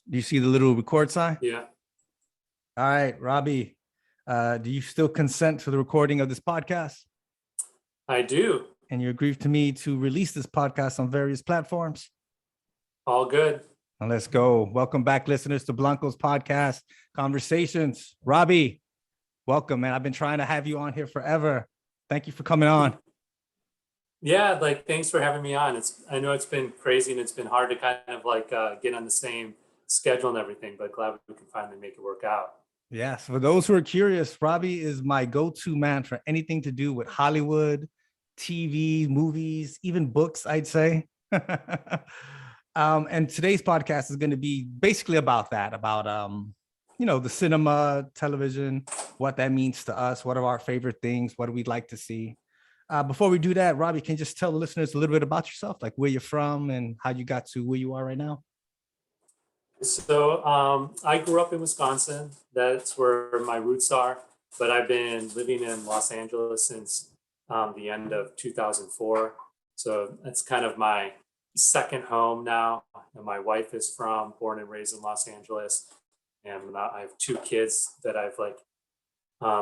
Do you see the little record sign? Yeah, All right, Robby, do you still consent to the recording of this podcast? I do. And you agree to me to release this podcast on various platforms? All good. Now let's go. Welcome back, listeners, to Blanco's podcast, Conversations. Robby, welcome, man. I've been trying to have you on here forever. Thank you for coming on. Yeah, thanks for having me on. I know it's been crazy and it's been hard to kind of get on the same schedule and everything, but glad we can finally make it work out. Yes, for those who are curious, Robby is my go-to man for anything to do with Hollywood, TV, movies, even books, I'd say. And today's podcast is going to be basically about that, about the cinema, television, what that means to us, what are our favorite things, what do we like to see. Before we do that, Robby, can you just tell the listeners a little bit about yourself, like where you're from and how you got to where you are right now? So I grew up in Wisconsin. That's where my roots are, but I've been living in Los Angeles since the end of 2004. So that's kind of my second home now. And my wife is born and raised in Los Angeles. And I have two kids that I've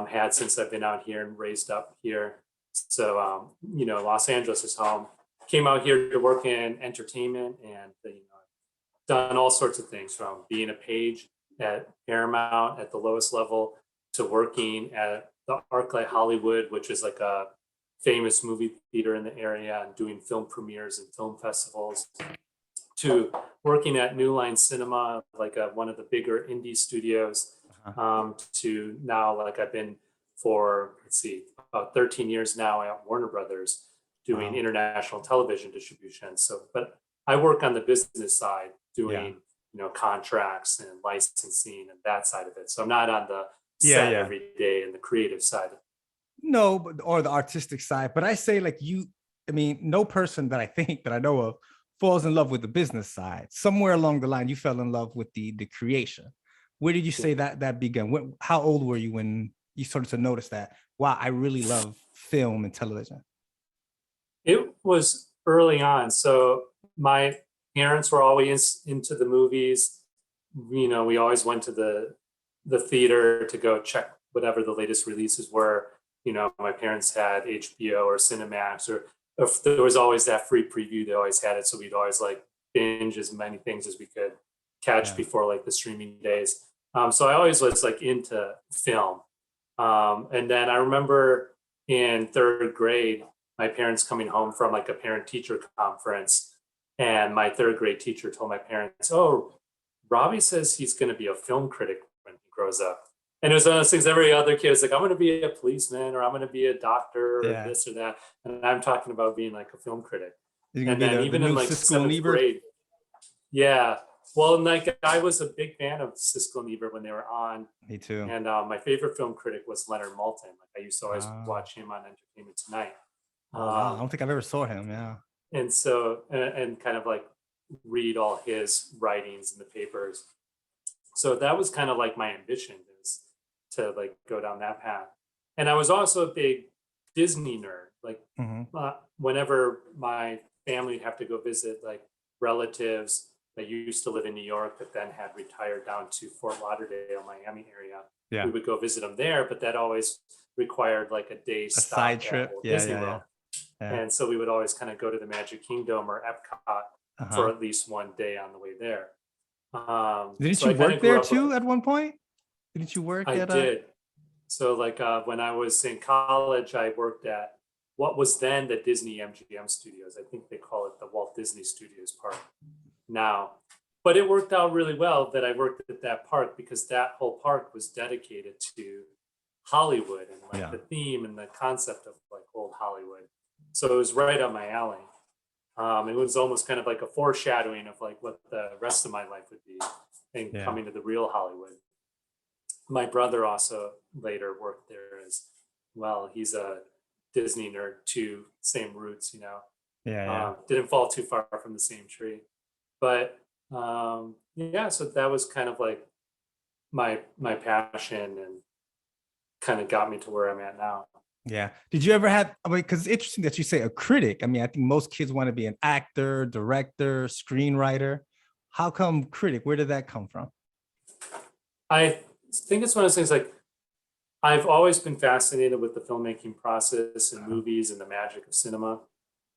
had since I've been out here and raised up here. So, Los Angeles is home. Came out here to work in entertainment and, done all sorts of things, from being a page at Paramount at the lowest level to working at the ArcLight Hollywood, which is like a famous movie theater in the area, and doing film premieres and film festivals, to working at New Line Cinema, one of the bigger indie studios, to now, I've been for, about 13 years now at Warner Brothers doing international television distribution. So, but I work on the business side doing, contracts and licensing and that side of it. So I'm not on the set every day and the creative side. No, or the artistic side. But I say no person that I know of falls in love with the business side. Somewhere along the line, you fell in love with the creation. Where did you say that began? How old were you when you started to notice that, wow, I really love film and television? It was early on. So my parents were always into the movies. We always went to the theater to go check whatever the latest releases were. My parents had HBO or Cinemax, or if there was always that free preview, they always had it. So we'd always binge as many things as we could catch before the streaming days. So I always was into film. And then I remember in third grade, my parents coming home from a parent teacher conference. And my third grade teacher told my parents, "Oh, Robby says he's going to be a film critic when he grows up." And it was one of those things, every other kid was I'm going to be a policeman, or I'm going to be a doctor, or this or that. And I'm talking about being a film critic. And then even in seventh grade. Yeah. Well, I was a big fan of Siskel and Ebert when they were on. Me too. And my favorite film critic was Leonard Maltin. I used to always watch him on Entertainment Tonight. I don't think I've ever saw him. Yeah. And so, and kind of read all his writings in the papers. So that was kind of my ambition, is to go down that path. And I was also a big Disney nerd. Whenever my family would have to go visit relatives that used to live in New York, but then had retired down to Fort Lauderdale, Miami area, we would go visit them there. But that always required a day stop, side trip, Disney World. And so we would always kind of go to the Magic Kingdom or Epcot for at least one day on the way there. Didn't you work there too at one point? Didn't you work? I did. So when I was in college, I worked at what was then the Disney MGM Studios. I think they call it the Walt Disney Studios Park now. But it worked out really well that I worked at that park, because that whole park was dedicated to Hollywood and the theme and the concept of old Hollywood. So it was right up my alley. It was almost kind of a foreshadowing of what the rest of my life would be, and coming to the real Hollywood. My brother also later worked there as well. He's a Disney nerd too, same roots, didn't fall too far from the same tree. But so that was kind of my passion, and kind of got me to where I'm at now. Yeah. Did you ever have, because it's interesting that you say a critic. I think most kids want to be an actor, director, screenwriter. How come critic? Where did that come from? I think it's one of those things like I've always been fascinated with the filmmaking process and movies and the magic of cinema,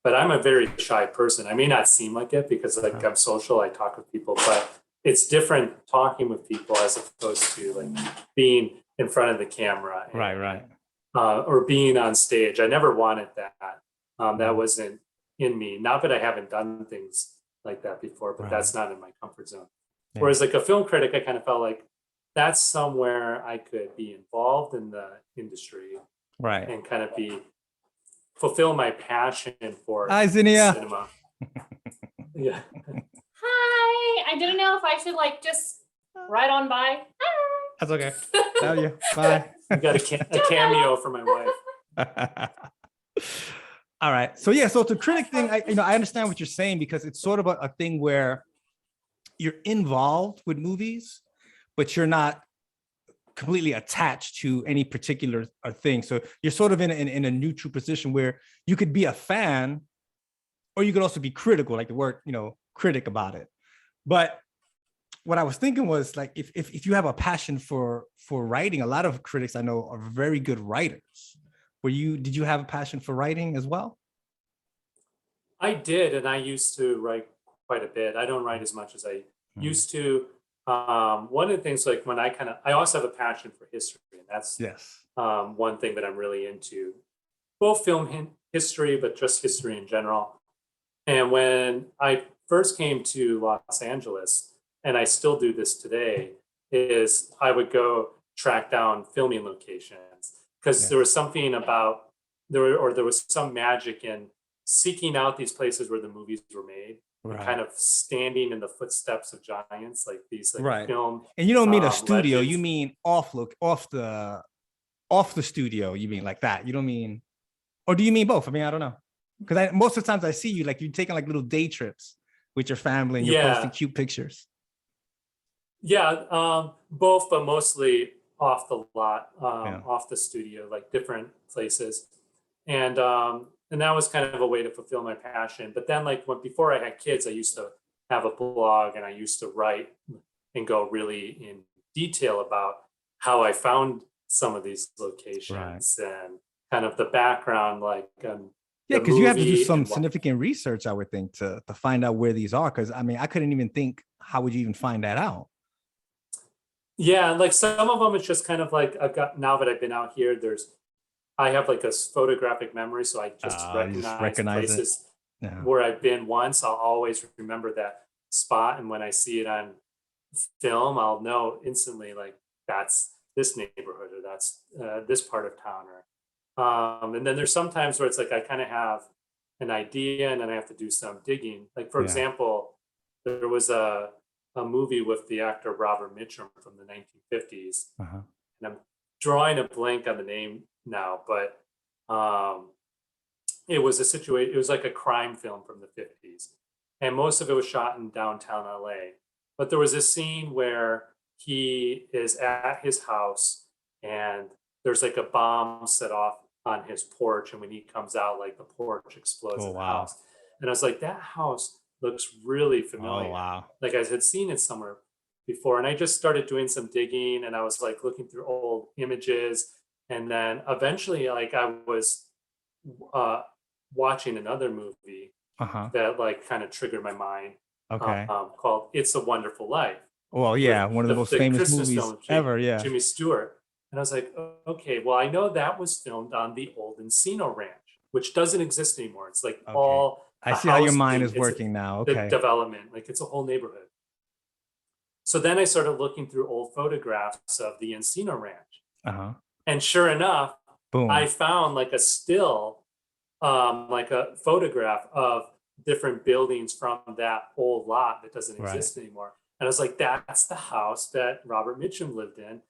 but I'm a very shy person. I may not seem like it because like I'm social, I talk with people, but it's different talking with people as opposed to like being in front of the camera. Right. Or being on stage. I never wanted that. That wasn't in me. Not that I haven't done things like that before, but that's not in my comfort zone. Yeah. Whereas like a film critic, I kind of felt like that's somewhere I could be involved in the industry, Right. and kind of fulfill my passion for Hi, Zinnia. cinema. Yeah. Hi. I didn't know if I should like just ride on by. Hi. That's okay. Love you. Bye. I got a cameo for my wife. All right. So yeah, so the critic thing, I understand what you're saying, because it's sort of a thing where you're involved with movies, but you're not completely attached to any particular thing. So you're sort of in a neutral position where you could be a fan, or you could also be critical, like the word, critic about it. But what I was thinking was like, if you have a passion for writing, a lot of critics I know are very good writers. Did you have a passion for writing as well? I did, and I used to write quite a bit. I don't write as much as I used to. One of the things, like when I also have a passion for history, and that's one thing that I'm really into, both film history, but just history in general. And when I first came to Los Angeles, and I still do this today, is I would go track down filming locations, because there was something about there was some magic in seeking out these places where the movies were made, and kind of standing in the footsteps of giants, like these film. And you don't mean a studio, legends. you mean off the studio, you mean like that. You don't mean, or do you mean both? I mean, I don't know. Because most of the times I see you, like you're taking like little day trips with your family and you're posting cute pictures. Yeah, both, but mostly off the lot, off the studio, like different places. And that was kind of a way to fulfill my passion. But then before I had kids, I used to have a blog, and I used to write and go really in detail about how I found some of these locations and kind of the background, because you have to do some significant research, I would think, to find out where these are. Because I mean, I couldn't even think, how would you even find that out? Yeah, like some of them, it's just kind of like now that I've been out here, I have like a photographic memory, so I just recognize places where I've been once. I'll always remember that spot, and when I see it on film, I'll know instantly, like that's this neighborhood, or that's this part of town, or and then there's sometimes where it's like I kind of have an idea, and then I have to do some digging. Like for example, there was a movie with the actor Robert Mitchum from the 1950s, and I'm drawing a blank on the name now, but it was it was like a crime film from the 50s, and most of it was shot in downtown LA. But there was a scene where he is at his house, and there's like a bomb set off on his porch, and when he comes out, like the porch explodes in the house. And I was like, that house looks really familiar. Like I had seen it somewhere before. And I just started doing some digging, and I was like looking through old images. And then eventually, like I was watching another movie that like kind of triggered my mind, called It's a Wonderful Life. Well, yeah, one of the most famous Christmas movies ever. Yeah, Jimmy Stewart. And I was like, okay, well, I know that was filmed on the old Encino Ranch, which doesn't exist anymore. It's like all. I see how your mind is working now. Okay. The development, like it's a whole neighborhood. So then I started looking through old photographs of the Encino Ranch. And sure enough, boom, I found like a still, like a photograph of different buildings from that old lot that doesn't exist anymore. And I was like, that's the house that Robert Mitchum lived in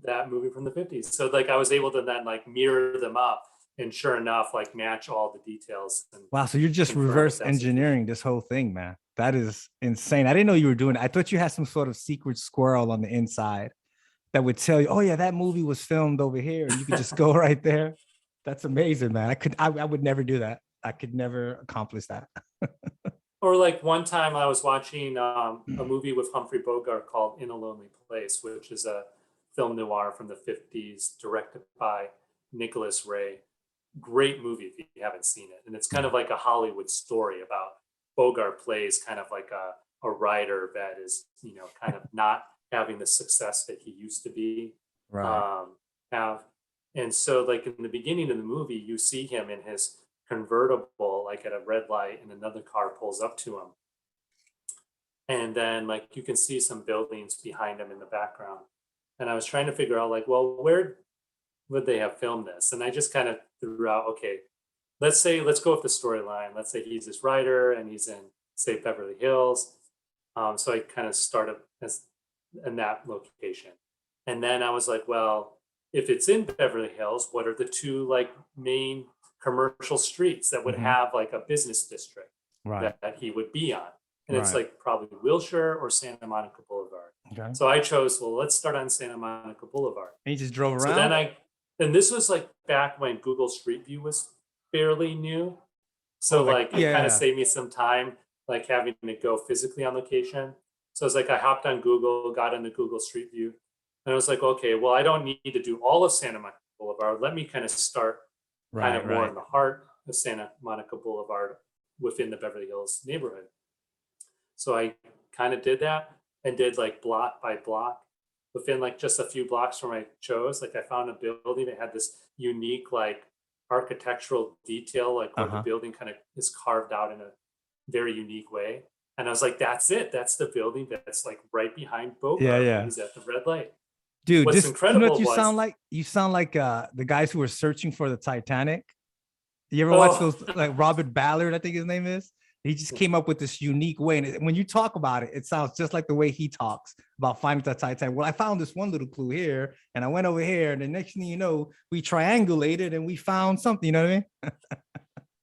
that movie from the 50s. So like I was able to then like mirror them up, and sure enough, like match all the details. Wow, so you're just reverse engineering this whole thing, man. That is insane. I didn't know you were doing it. I thought you had some sort of secret squirrel on the inside that would tell you, oh yeah, that movie was filmed over here, and you could just go right there. That's amazing, man. I would never do that. I could never accomplish that. Or like one time I was watching a movie with Humphrey Bogart called In a Lonely Place, which is a film noir from the 50s, directed by Nicholas Ray. Great movie if you haven't seen it. And it's kind of like a Hollywood story about Bogart plays kind of like a writer that is, you know, kind of not having the success that he used to be Right. have. And so like in the beginning of the movie, you see him in his convertible, like at a red light, and another car pulls up to him. And then like you can see some buildings behind him in the background. And I was trying to figure out like, well, where would they have filmed this? And I just kind of threw out, okay, let's go with the storyline. Let's say he's this writer and he's in, say, Beverly Hills. So I kind of started as in that location. And then I was like, well, if it's in Beverly Hills, what are the two like main commercial streets that would have like a business district Right. that he would be on? And it's Right. like probably Wilshire or Santa Monica Boulevard. Okay. So I chose, well, let's start on Santa Monica Boulevard. And you just drove So around. then this was like back when Google Street View was fairly new. So like it kind yeah. of saved me some time, like having to go physically on location. So it's like I hopped on Google, got into Google Street View, and I was like, okay, well, I don't need to do all of Santa Monica Boulevard. Let me kind of start kind of more in the heart of Santa Monica Boulevard within the Beverly Hills neighborhood. So I kind of did that and did like block by block. Within like just a few blocks from I chose, like I found a building that had this unique like architectural detail, like where the building kind of is carved out in a very unique way. And I was like, that's it. That's the building that's like right behind Bogart. Yeah, yeah. He's at the red light. Dude, What's this, incredible you know what you was, sound like? You sound like the guys who were searching for the Titanic. You ever watch those, like Robert Ballard, I think his name is? He just came up with this unique way. And when you talk about it, it sounds just like the way he talks about finding the Titanic. Well, I found this one little clue here, and I went over here, and the next thing you know, we triangulated and we found something, you know what I mean?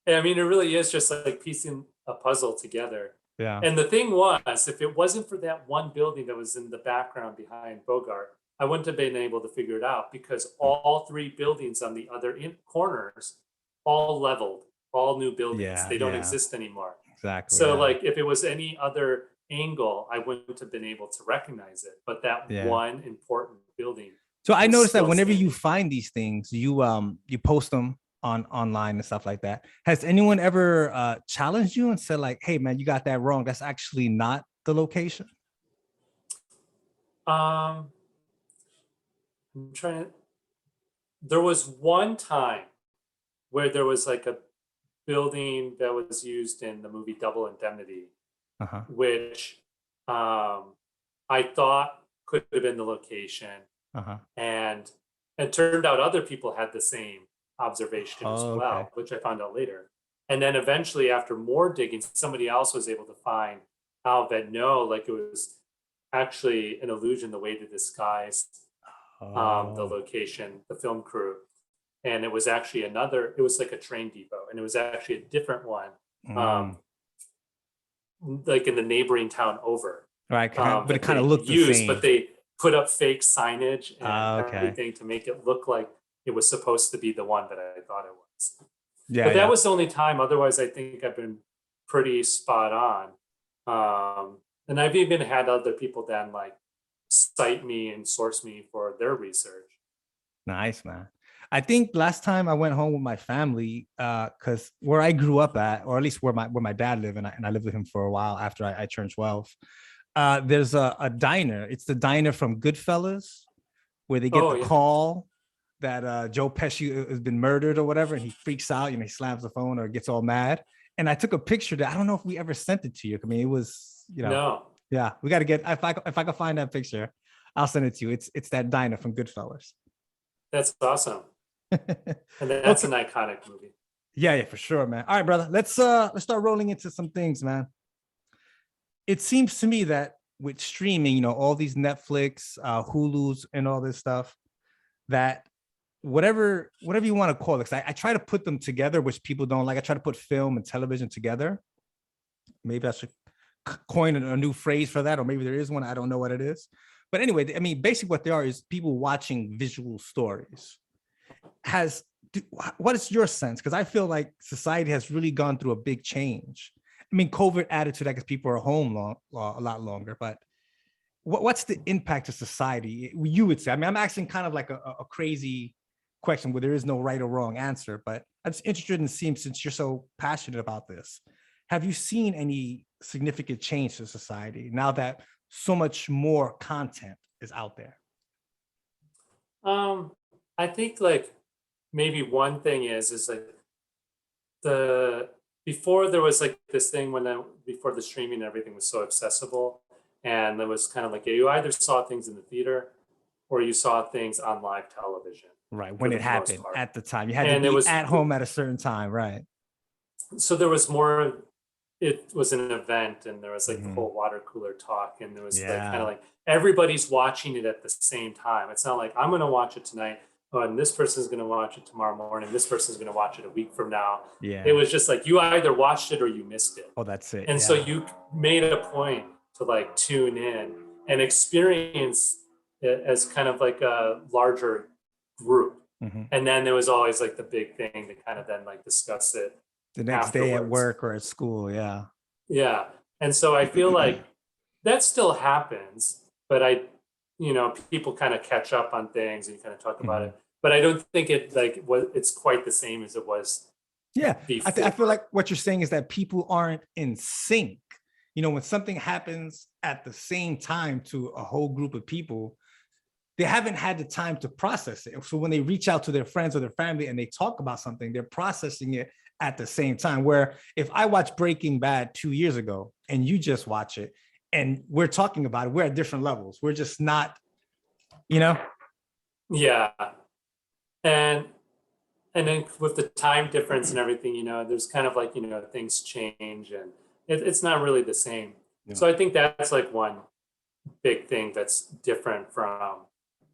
yeah, I mean, it really is just like piecing a puzzle together. Yeah. And the thing was, if it wasn't for that one building that was in the background behind Bogart, I wouldn't have been able to figure it out because all three buildings on the other corners, all leveled, all new buildings. Yeah, they don't yeah. exist anymore. Exactly. So yeah. like if it was any other angle, I wouldn't have been able to recognize it. But that one important building. So I noticed that still whenever standing. you find these things, you post them on online and stuff like that. Has anyone ever challenged you and said like, hey man, you got that wrong? That's actually not the location? I'm trying to, there was one time where there was like a building that was used in the movie Double Indemnity, which I thought could have been the location. And it turned out other people had the same observation as well, which I found out later. And then eventually after more digging, somebody else was able to find out that no, like it was actually an illusion, the way to disguise the location, the film crew. And it was actually it was like a train depot, and it was actually a different one, like in the neighboring town over. Right, but it kind of looked the same. But they put up fake signage and everything to make it look like it was supposed to be the one that I thought it was. Yeah, but that was the only time. Otherwise, I think I've been pretty spot on. And I've even had other people then like cite me and source me for their research. Nice, man. I think last time I went home with my family, because where I grew up at, or at least where my dad lived, and I lived with him for a while after I turned 12. There's a diner. It's the diner from Goodfellas, where they get the call that Joe Pesci has been murdered or whatever, and he freaks out, he slams the phone or gets all mad. And I took a picture that I don't know if we ever sent it to you. I mean, it was, no. Yeah, we got to get, if I can find that picture, I'll send it to you. It's that diner from Goodfellas. That's awesome. And that's an iconic movie. Yeah, for sure, man. All right, brother. Let's start rolling into some things, man. It seems to me that with streaming, all these Netflix, Hulu's, and all this stuff, that whatever you want to call it, because I try to put them together, which people don't like. I try to put film and television together. Maybe I should coin a new phrase for that, or maybe there is one. I don't know what it is. But anyway, I mean, basically what they are is people watching visual stories. What is your sense? Because I feel like society has really gone through a big change. I mean, COVID added to that because people are home a lot longer, but what's the impact to society? You would say, I mean, I'm asking kind of like a crazy question where there is no right or wrong answer, but I'm just interested in seeing, since you're so passionate about this, have you seen any significant change to society now that so much more content is out there? I think like maybe one thing is like the before there was like this thing before the streaming and everything was so accessible, and there was kind of like you either saw things in the theater or you saw things on live television. Right, when it happened at the time, you had And to it be was at home at a certain time, right? so there was more. It was an event, and there was like the Mhm. whole water cooler talk, and there was like kind Yeah. of like everybody's watching it at the same time. It's not like I'm going to watch it tonight, oh, and this person's going to watch it tomorrow morning. This person's going to watch it a week from now. It Yeah. was just like you either watched it or you missed it. Oh, that's it. And so Yeah. you made a point to like tune in and experience it as kind of like a larger group. Mhm. And then there was always like the big thing to kind of then like discuss it The next day at afterwards. work or at school. Yeah. Yeah. And so I feel like that still happens, but people kind of catch up on things and you kind of talk about it. But I don't think it's quite the same as it was Yeah. I feel before. like what you're saying is that people aren't in sync. You know, when something happens at the same time to a whole group of people, they haven't had the time to process it. So when they reach out to their friends or their family and they talk about something, they're processing it at the same time. Where if I watched Breaking Bad 2 years ago and you just watch it and we're talking about it, we're at different levels. We're just not, you know? Yeah. And then with the time difference and everything, there's kind of like, things change and it's not really the same. Yeah. So I think that's like one big thing that's different from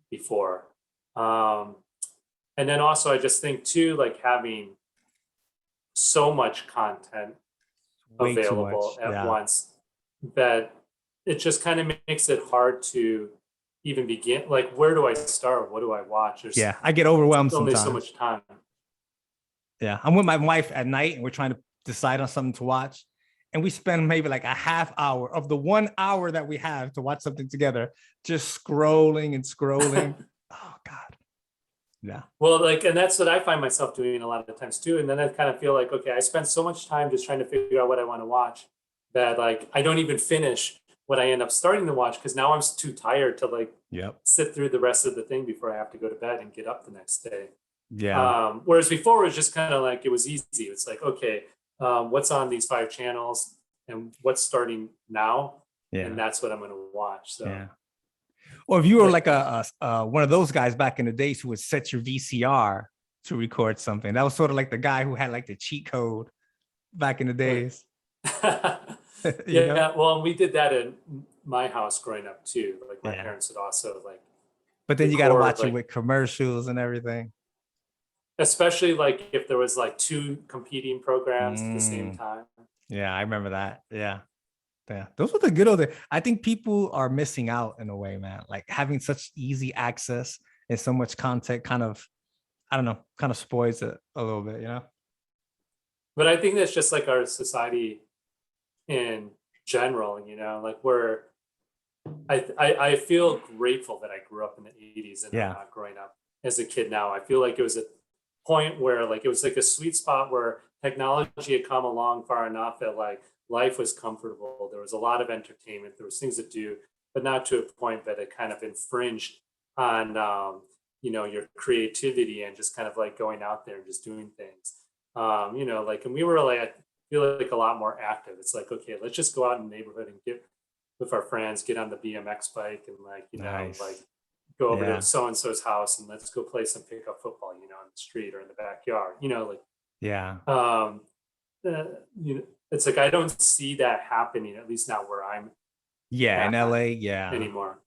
before. And then also I just think too, like having so much content Way too available much. at Yeah. once that it just kind of makes it hard to even begin. Like, where do I start? What do I watch? There's Yeah. I get overwhelmed only sometimes. so much time. Yeah. I'm with my wife at night and we're trying to decide on something to watch. And we spend maybe like a half hour of the 1 hour that we have to watch something together, just scrolling and scrolling. Oh God. Yeah. Well, and that's what I find myself doing a lot of the times too. And then I kind of feel like, okay, I spend so much time just trying to figure out what I want to watch that like I don't even finish what I end up starting to watch because now I'm too tired to like Yep. sit through the rest of the thing before I have to go to bed and get up the next day. Yeah. Whereas before it was just kind of like it was easy. It's like, okay, what's on these 5 channels and what's starting now? Yeah. And that's what I'm going to watch. So Yeah. Or if you were like one of those guys back in the days who would set your VCR to record something, that was sort of like the guy who had like the cheat code back in the days. yeah, know? well, we did that in my house growing up too. Like my Yeah. parents would also like, But then you got to record, watch it like- with commercials and everything. especially like if there was like 2 competing programs at the same time. Yeah, I remember that. Yeah. Yeah. Those were the good old days. I think people are missing out in a way, man. Like having such easy access and so much content kind of, I don't know, kind of spoils it a little bit, you know? But I think that's just like our society in general, like I feel grateful that I grew up in the 80s and Yeah. I'm not growing up as a kid now. I feel like it was a point where like it was like a sweet spot where technology had come along far enough that like life was comfortable. There was a lot of entertainment. There was things to do, but not to a point that it kind of infringed on your creativity and just kind of like going out there and just doing things. And we were like, I feel like a lot more active. It's like, okay, let's just go out in the neighborhood and get with our friends, get on the BMX bike and like, Nice. like go over Yeah. to so-and-so's house and let's go play some pickup football, on the street or in the backyard, Yeah. it's like, I don't see that happening, at least not where I'm Yeah. In Yeah. LA. Yeah. anymore.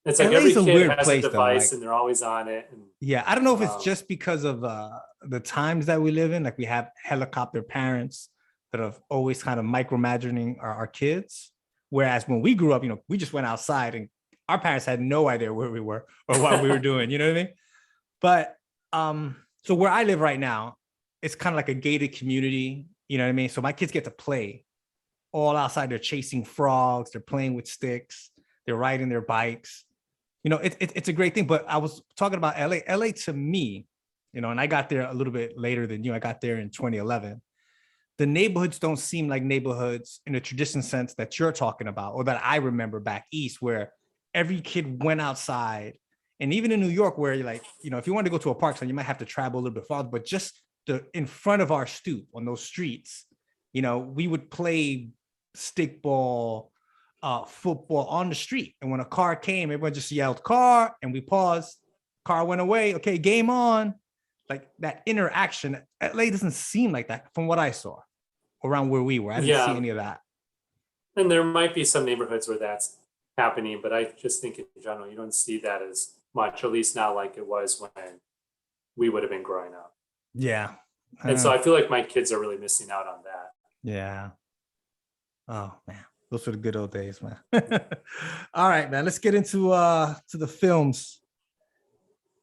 It's like LA every is a kid weird has place, a though, device like- and they're always on it. And Yeah, I don't know if it's Um, just because of the times that we live in. Like we have helicopter parents that are always kind of micromanaging our kids. Whereas when we grew up, we just went outside and our parents had no idea where we were or what we were doing. You know what I mean? But so where I live right now, it's kind of like a gated community. You know what I mean? So my kids get to play all outside. They're chasing frogs. They're playing with sticks. They're riding their bikes. It's a great thing. But I was talking about LA. LA to me, and I got there a little bit later than you. I got there in 2011. The neighborhoods don't seem like neighborhoods in a tradition sense that you're talking about, or that I remember back east, where every kid went outside. And even in New York, where you're like, if you want to go to a park, so you might have to travel a little bit farther, but just in front of our stoop on those streets, we would play stickball, football on the street. And when a car came, everyone just yelled car, and we paused. Car went away. Okay, game on. Like that interaction. LA doesn't seem like that from what I saw around where we were. I didn't see any of that. And there might be some neighborhoods where that's happening, but I just think in general, you don't see that as much, at least not like it was when we would have been growing up. Yeah. And so I feel like my kids are really missing out on that. Yeah. Oh man, those were the good old days, man. All right, man. Let's get into to the films.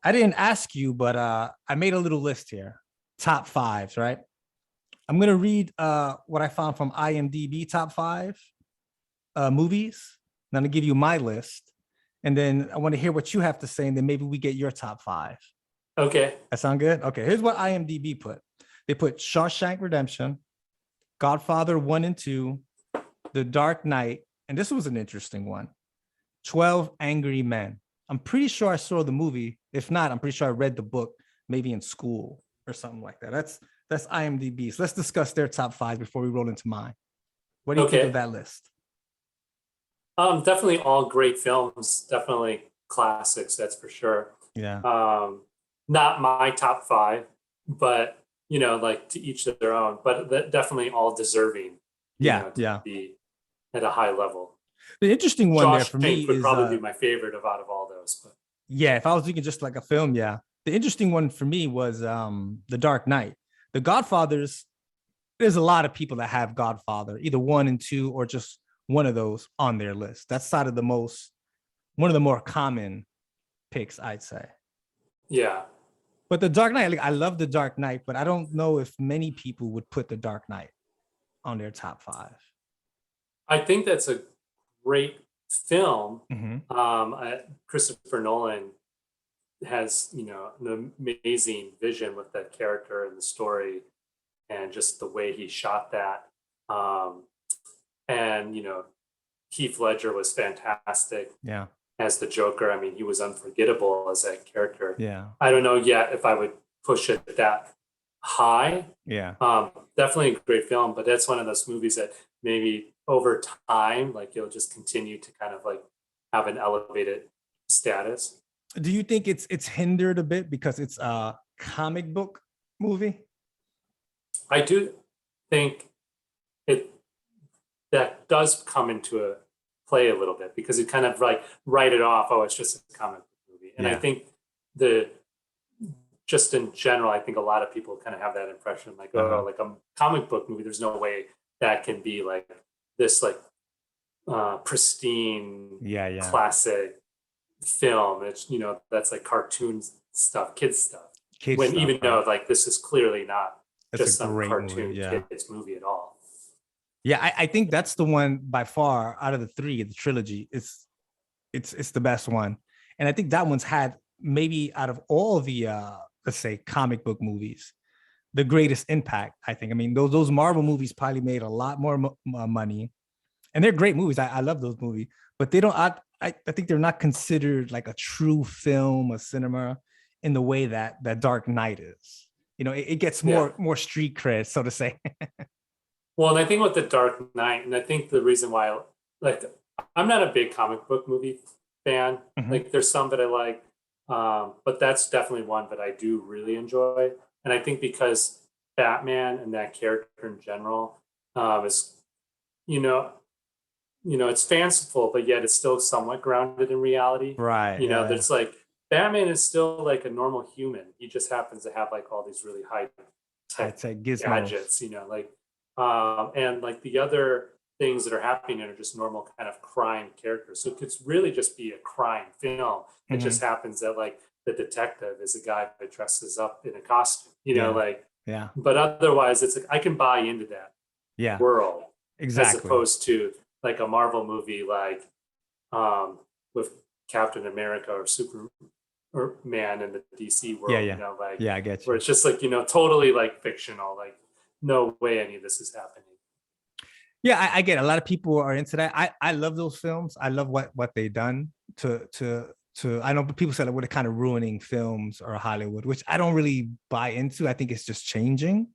I didn't ask you, but I made a little list here. Top fives, right? I'm gonna read what I found from IMDb top 5 movies. I'm gonna give you my list, and then I want to hear what you have to say, and then maybe we get your top 5. Okay. That sound good? Okay. Here's what IMDb put. They put Shawshank Redemption, Godfather 1 and 2, The Dark Knight, and this was an interesting one. 12 Angry Men. I'm pretty sure I saw the movie. If not, I'm pretty sure I read the book maybe in school or something like that. That's IMDb. So let's discuss their top 5 before we roll into mine. What do you think of that list? Definitely all great films. Definitely classics. That's for sure. Yeah. Not my top 5, but like to each their own. But definitely all deserving. To be at a high level. The interesting one there for me would is probably be my favorite out of all those. But yeah, if I was thinking just like a film, yeah. The interesting one for me was The Dark Knight. The Godfathers. There's a lot of people that have Godfather, either 1 and 2 or just one of those on their list. That's one of the more common picks, I'd say. Yeah. But The Dark Knight, I love The Dark Knight, but I don't know if many people would put The Dark Knight on their top 5. I think that's a great film. Mm-hmm. Christopher Nolan has, an amazing vision with that character and the story and just the way he shot that. And, Heath Ledger was fantastic. Yeah. As the Joker. I mean, he was unforgettable as that character. Yeah. I don't know yet if I would push it that high. Yeah. Definitely a great film, but that's one of those movies that maybe over time, like you'll just continue to kind of like have an elevated status. Do you think it's hindered a bit because it's a comic book movie? I do think that does come into a play a little bit because it kind of like write it off. Oh, it's just a comic book movie. And I think just in general, I think a lot of people kind of have that impression like, oh, like a comic book movie, there's no way that can be like this, like pristine, classic film. It's, that's like cartoon stuff, kids stuff. Even though like this is clearly not just some cartoon kids movie at all. Yeah, I think that's the one by far out of the 3, the trilogy. It's the best one, and I think that one's had maybe out of all the let's say comic book movies, the greatest impact. I think. I mean, those Marvel movies probably made a lot more money, and they're great movies. I love those movies, but they don't. I think they're not considered like a true film or cinema in the way that Dark Knight is. It gets more street cred, so to say. Well, and I think with The Dark Knight, and I think the reason why, like, I'm not a big comic book movie fan. Mm-hmm. Like, there's some that I like, but that's definitely one that I do really enjoy. And I think because Batman and that character in general is, it's fanciful, but yet it's still somewhat grounded in reality. Right. There's like Batman is still like a normal human. He just happens to have like all these really high tech gadgets, and like the other things that are happening are just normal kind of crime characters. So it could really just be a crime film. It just happens that like the detective is a guy that dresses up in a costume, but otherwise it's like, I can buy into that world. as Exactly. opposed to like a Marvel movie like with Captain America or Superman in the DC Yeah, world, yeah, like yeah. I get where you. it's just like, totally like fictional, like no way any of this is happening. Yeah, I get it. A lot of people are into that. I love those films. I love what they done to. I know people said like we're kind of ruining films or Hollywood, which I don't really buy into. I think it's just changing.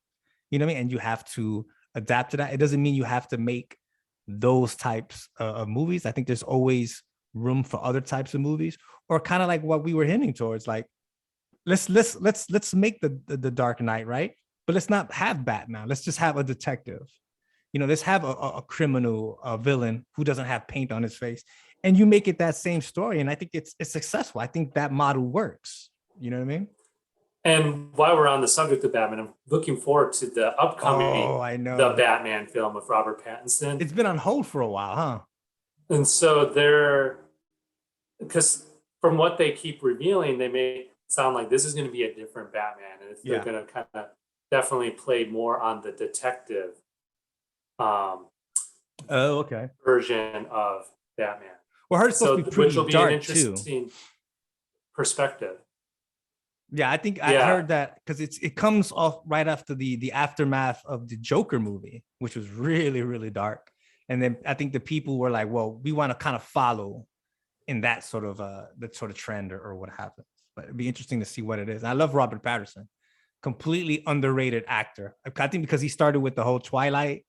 You know what I mean? And you have to adapt to that. It doesn't mean you have to make those types of movies. I think there's always room for other types of movies, or kind of like what we were hinting towards. Like let's make the Dark Knight, right? But let's not have Batman. Let's just have a detective. Let's have a criminal, a villain who doesn't have paint on his face, and you make it that same story. And I think it's successful. I think that model works. You know what I mean? And while we're on the subject of Batman, I'm looking forward to the upcoming Oh, I The know. Batman film with Robert Pattinson. It's been on hold for a while, huh? And so because from what they keep revealing, they may sound like this is going to be a different Batman, and they're Yeah. going to kind of definitely play more on the detective um, Oh, okay. version of Batman. Well, I heard it's supposed to be Which pretty will be an dark too. interesting perspective. Yeah, I think I Yeah. heard that because it comes off right after the aftermath of the Joker movie, which was really, really dark. And then I think the people were like, well, we want to kind of follow in that sort of trend or what happens. But it'd be interesting to see what it is. And I love Robert Pattinson, completely underrated actor. I think because he started with the whole Twilight,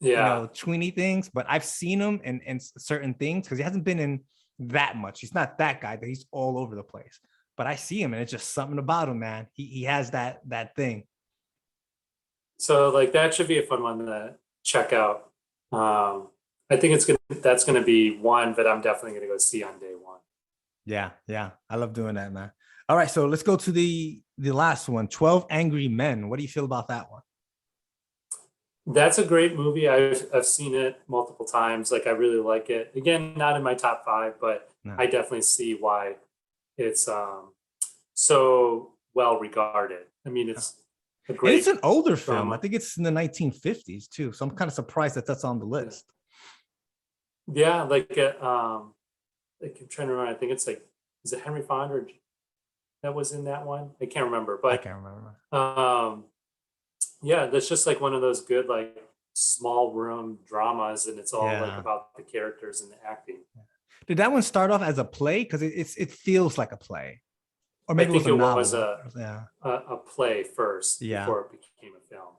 Yeah. tweeny things, but I've seen him in certain things because he hasn't been in that much. He's not that guy that he's all over the place. But I see him and it's just something about him, man. He has that thing. So like that should be a fun one to check out. I think that's gonna be one that I'm definitely gonna go see on day one. Yeah, yeah. I love doing that, man. All right, so let's go to the last one, 12 Angry Men. What do you feel about that one? That's a great movie. I've seen it multiple times. Like I really like it. Again, not in my top 5, but No. I definitely see why it's so well regarded. I mean, it's a And great it's an older film. drama. I think it's in the 1950s too. So I'm kind of surprised that that's on the list. Yeah, like I'm trying to remember. I think it's like, is it Henry Fonda that was in that one? I can't remember, I but can't remember. yeah, that's just like one of those good like small room dramas, and it's all like Yeah. about the characters and the acting. Did that one start off as a play? Because it feels like a play. Or maybe it was think a it novel. was Yeah. a play first Yeah. before it became a film.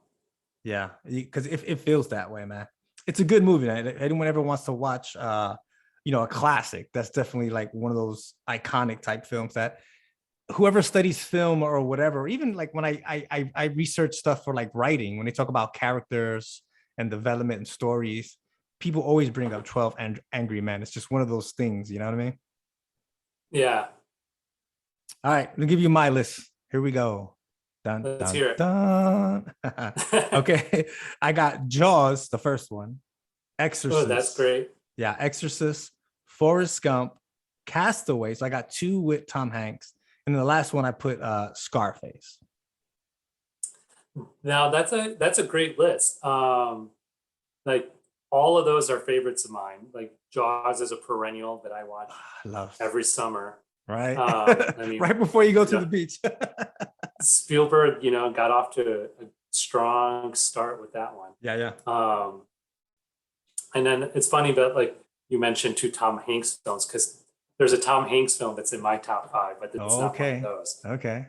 Yeah. Because it feels that way, man. It's a good movie. Man. Anyone ever wants to watch a classic, that's definitely like one of those iconic type films that whoever studies film or whatever, even like when I research stuff for like writing, when they talk about characters and development and stories, people always bring up 12 Angry Men. It's just one of those things, you know what I mean? Yeah. All right, let me give you my list. Here we go. Dun, Let's dun, hear it. dun. Okay, I got Jaws, the first one, Exorcist. Oh, that's great. Yeah, Exorcist, Forrest Gump, Castaway. So I got 2 with Tom Hanks. And then the last one I put Scarface. Now that's a great list. Like all of those are favorites of mine. Like Jaws is a perennial that I watch I love every summer. right. I mean, right before you go to the beach. Spielberg, got off to a strong start with that one. Yeah. And then it's funny that like you mentioned 2 Tom Hanks films, because there's a Tom Hanks film that's in my top 5, but it's not one of those. Okay.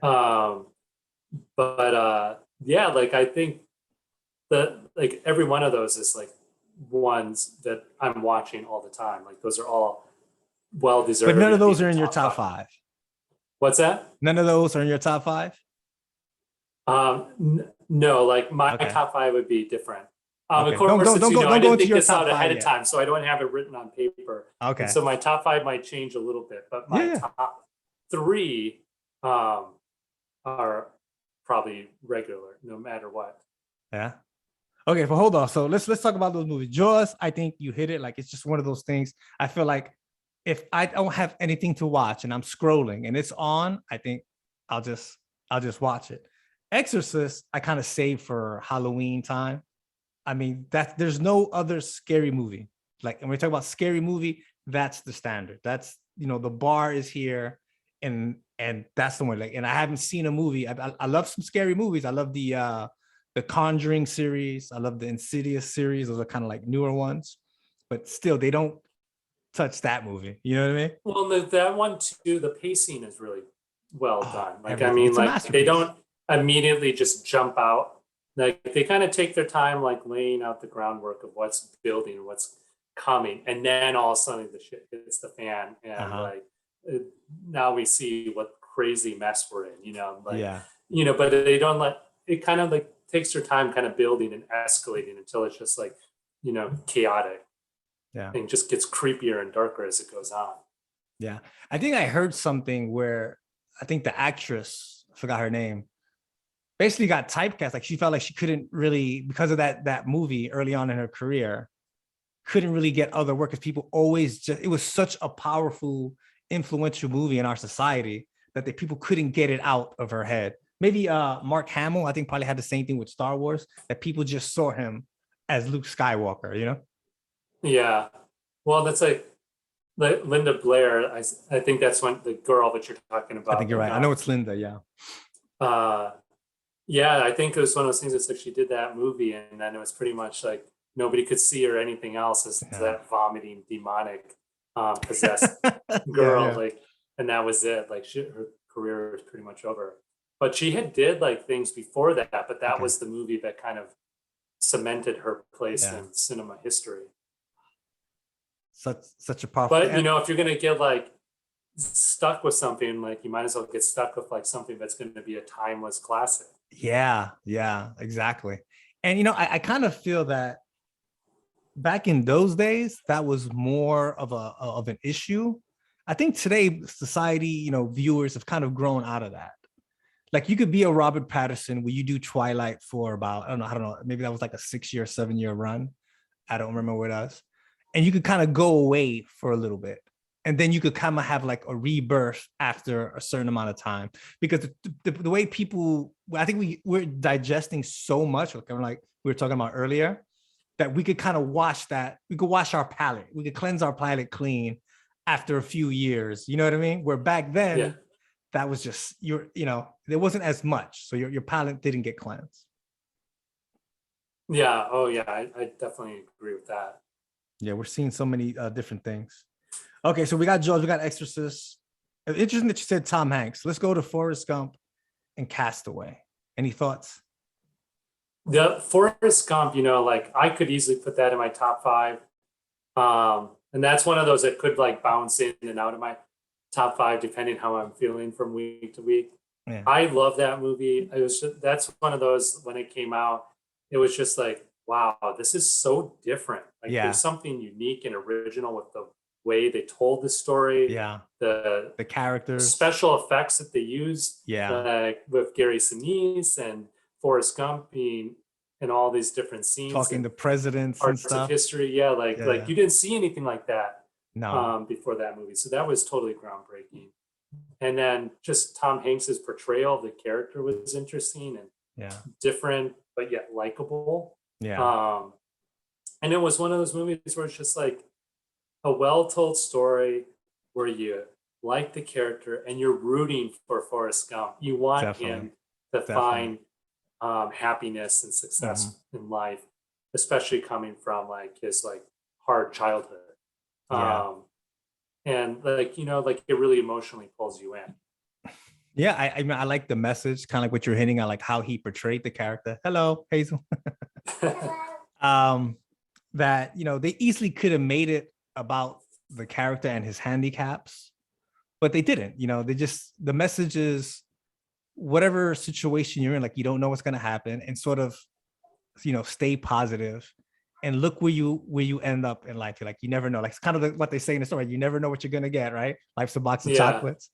But yeah, like I think that like every one of those is like ones that I'm watching all the time. Like those are all well deserved. But none of those are in your top 5. What's that? None of those are in your top 5? No, like my Okay. top 5 would be different. Okay. Of course, Don't go I didn't into think your this top out 5 ahead of yet. time, so I don't have it written on paper. Okay. And so my top 5 might change a little bit, but my top 3 are probably regular, no matter what. Yeah. Okay, but hold on. So let's talk about those movies. Jaws, I think you hit it. Like it's just one of those things. I feel like if I don't have anything to watch and I'm scrolling and it's on, I think I'll just watch it. Exorcist, I kind of save for Halloween time. I mean, there's no other scary movie. Like, and we're talking about scary movie, that's the standard. That's, the bar is here, and that's the one. Like, and I haven't seen a movie. I love some scary movies. I love the Conjuring series. I love the Insidious series. Those are kind of like newer ones, but still, they don't touch that movie. You know what I mean? Well, that one too, the pacing is really well done. Like, I Everything. mean, It's a like they masterpiece. don't immediately just jump out. Like they kind of take their time, like laying out the groundwork of what's building and what's coming, and then all of a sudden the shit hits the fan, and Uh-huh. like now we see what crazy mess we're in. Like Yeah. but they don't let it kind of like takes their time, kind of building and escalating until it's just like chaotic Yeah. and just gets creepier and darker as it goes on. Yeah. I think I heard something where I think the actress, I forgot her name, basically got typecast. Like she felt like she couldn't really, because of that movie early on in her career, couldn't really get other work because people always just, it was such a powerful, influential movie in our society that people couldn't get it out of her head. Maybe Mark Hamill, I think, probably had the same thing with Star Wars, that people just saw him as Luke Skywalker, Yeah. Well, that's like Linda Blair. I think that's the girl that you're talking about. I think you're right. I know it's Linda, yeah. Yeah, I think it was one of those things that's like she did that movie, and then it was pretty much like nobody could see her anything else as that vomiting, demonic, possessed girl. Yeah. Like, and that was it. Like her career was pretty much over. But she had did like things before that, but that was the movie that kind of cemented her place in cinema history. Such a powerful. But if you're gonna get like stuck with something, like you might as well get stuck with like something that's going to be a timeless classic. Yeah, exactly. And I kind of feel that back in those days, that was more of an issue. I think today society, viewers have kind of grown out of that. Like you could be a Robert Pattinson where you do Twilight for about, I don't know, maybe that was like a 6-year, 7-year run. I don't remember what it was. And you could kind of go away for a little bit. And then you could kind of have like a rebirth after a certain amount of time, because the way people, I think we're digesting so much, like we were talking about earlier, that we could kind of wash our palate. We could cleanse our palate clean after a few years. You know what I mean? Where back then, that was just, there wasn't as much. So your palate didn't get cleansed. Yeah. Oh yeah. I definitely agree with that. Yeah. We're seeing so many different things. Okay, so we got Jaws, we got Exorcist. Interesting that you said Tom Hanks. Let's go to Forrest Gump and Castaway. Any thoughts? The Forrest Gump, like I could easily put that in my top 5. And that's one of those that could like bounce in and out of my top 5, depending how I'm feeling from week to week. Yeah. I love that movie. That's one of those, when it came out, it was just like, wow, this is so different. Like there's something unique and original with the way they told the story, the characters, the special effects that they used, with Gary Sinise and Forrest Gump being in all these different scenes, talking to presidents parts and stuff of history, you didn't see anything like that before that movie, so that was totally groundbreaking. And then just Tom Hanks's portrayal of the character was interesting and different, but yet likable. And it was one of those movies where it's just like a well-told story where you like the character and you're rooting for Forrest Gump. You want him to find happiness and success in life, especially coming from like his like hard childhood. And like, like it really emotionally pulls you in. Yeah, I mean, I like the message, kind of like what you're hitting on, like how he portrayed the character. Hello, Hazel. That, they easily could have made it about the character and his handicaps, but they didn't. The message is whatever situation you're in, like you don't know what's going to happen, and sort of, stay positive and look where you end up in life. You're like, you never know. Like it's kind of what they say in the story. You never know what you're going to get, right? Life's a box of chocolates.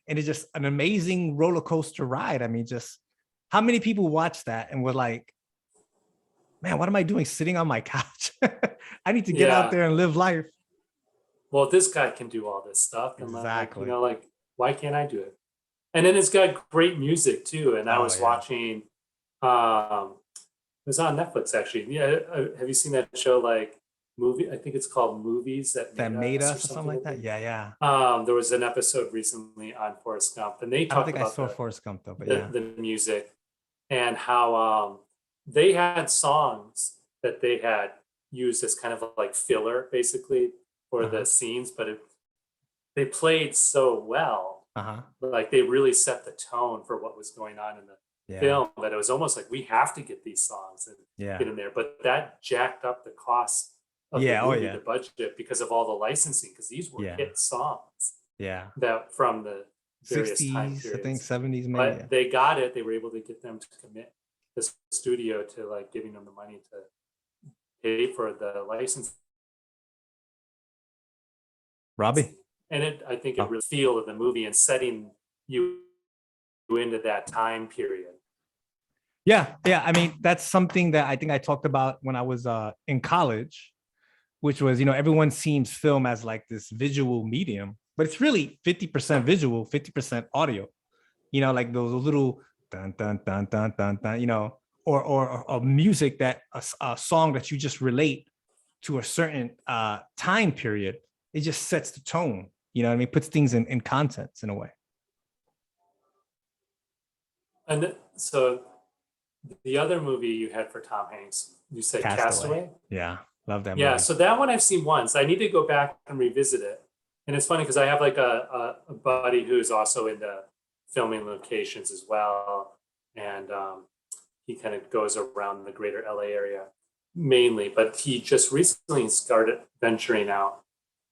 And it's just an amazing roller coaster ride. I mean, just how many people watch that and were like, man, what am I doing sitting on my couch? I need to get out there and live life. Well, this guy can do all this stuff. And exactly. like, why can't I do it? And then it's got great music too. And I was watching was on Netflix actually. Yeah, have you seen that show like movie? I think it's called Movies That That Made made Us or us or something like something. that. Yeah, yeah. There was an episode recently on Forrest Gump, and they I don't talked think I about saw Forrest Gump though, but the, yeah. the music and how they had songs that they had used as kind of like filler, basically, for the scenes, but they played so well, Uh-huh. like they really set the tone for what was going on in the Yeah. film. That it was almost like we have to get these songs and Yeah. get in there, but that jacked up the cost of Yeah, the oh, movie, yeah. the budget, because of all the licensing, because these were Yeah. hit songs Yeah. that from the various time 60s, I think periods. 70s maybe. But Yeah. they got it. They were able to get them to commit the studio to like giving them the money to pay for the license. Robbie? And I think it Oh. really feel of the movie and setting you into that time period. Yeah, yeah. I mean, that's something that I think I talked about when I was in college, which was, everyone seems film as like this visual medium, but it's really 50% visual, 50% audio. Like those little dun dun dun dun dun dun, or music that a song that you just relate to a certain time period. It just sets the tone. You know what I mean? Puts things in context in a way. And so the other movie you had for Tom Hanks, you said Castaway? Yeah, love that movie. Yeah, so that one I've seen once. I need to go back and revisit it. And it's funny because I have like a buddy who's also into filming locations as well. And he kind of goes around the greater LA area mainly, but he just recently started venturing out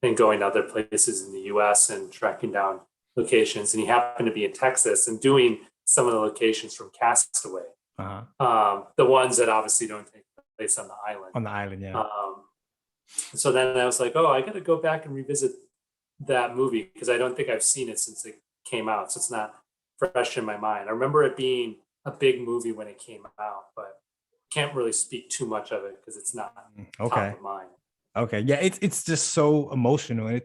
and going to other places in the US and tracking down locations. And he happened to be in Texas and doing some of the locations from Castaway. The ones that obviously don't take place on the island. On the island, yeah. So then I was like, oh, I got to go back and revisit that movie because I don't think I've seen it since it came out. So it's not fresh in my mind. I remember it being a big movie when it came out, but can't really speak too much of it because it's not top of mind. Okay. Yeah, it's just so emotional. And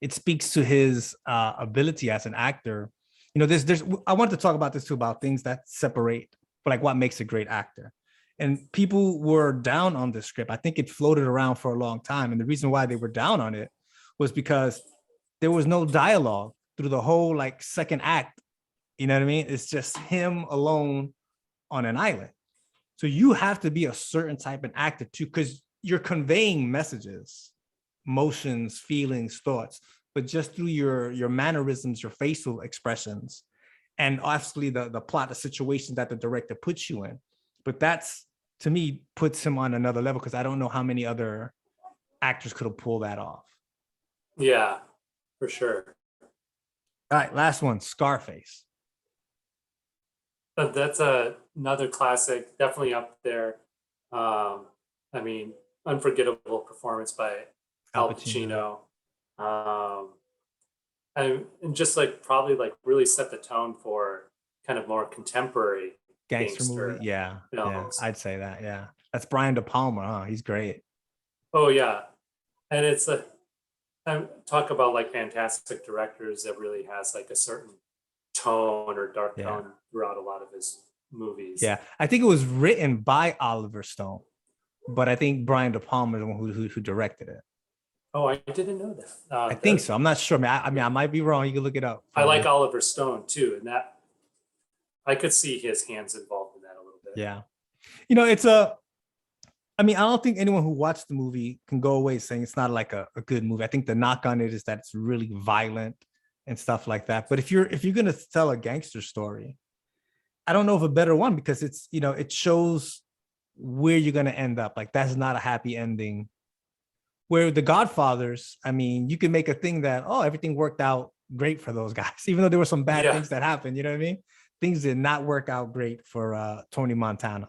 it speaks to his ability as an actor. There's I wanted to talk about this too, about things that separate, like what makes a great actor. And people were down on this script. I think it floated around for a long time. And the reason why they were down on it was because there was no dialogue through the whole like second act. You know what I mean? It's just him alone on an island. So you have to be a certain type of actor too, because you're conveying messages, emotions, feelings, thoughts, but just through your mannerisms, your facial expressions, and obviously the plot, the situation that the director puts you in. But that's, to me, puts him on another level because I don't know how many other actors could have pulled that off. Yeah, for sure. All right, last one, Scarface. But that's another classic, definitely up there. I mean, unforgettable performance by Al Pacino. And just like probably like really set the tone for kind of more contemporary gangster movie. Yeah, I'd say that. Yeah, that's Brian De Palma. Huh? He's great. Oh yeah, and it's talk about like fantastic directors that really has like a certain tone or dark tone throughout a lot of his movies. Yeah, I think it was written by Oliver Stone, but I think Brian De Palma is the one who directed it. Oh, I didn't know that. I think so. I'm not sure. I mean, I might be wrong. You can look it up. I like Oliver Stone too, and that I could see his hands involved in that a little bit. Yeah, I mean, I don't think anyone who watched the movie can go away saying it's not like a good movie. I think the knock on it is that it's really violent and stuff like that. But if you're gonna tell a gangster story, I don't know of a better one because it's it shows where you're gonna end up. Like that's not a happy ending. Where the Godfathers, I mean, you can make a thing that everything worked out great for those guys, even though there were some bad things that happened. You know what I mean? Things did not work out great for Tony Montana.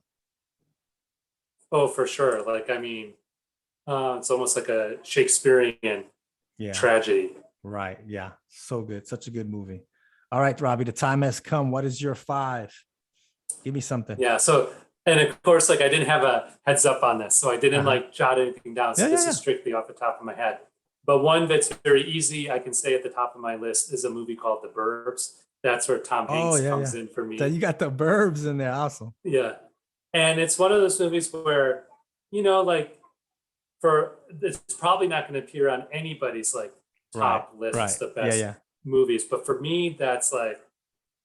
Oh, for sure. Like, I mean, it's almost like a Shakespearean tragedy. Right. Yeah. So good. Such a good movie. All right, Robby, the time has come. What is your 5? Give me something. Yeah. So, and of course, like I didn't have a heads up on this, so I didn't like jot anything down. So this is strictly off the top of my head. But one that's very easy, I can say at the top of my list, is a movie called The Burbs. That's where Tom Hanks comes in for me. So you got The Burbs in there. Awesome. Yeah. And it's one of those movies where, you know, like it's probably not going to appear on anybody's like top list of best movies. But for me, that's like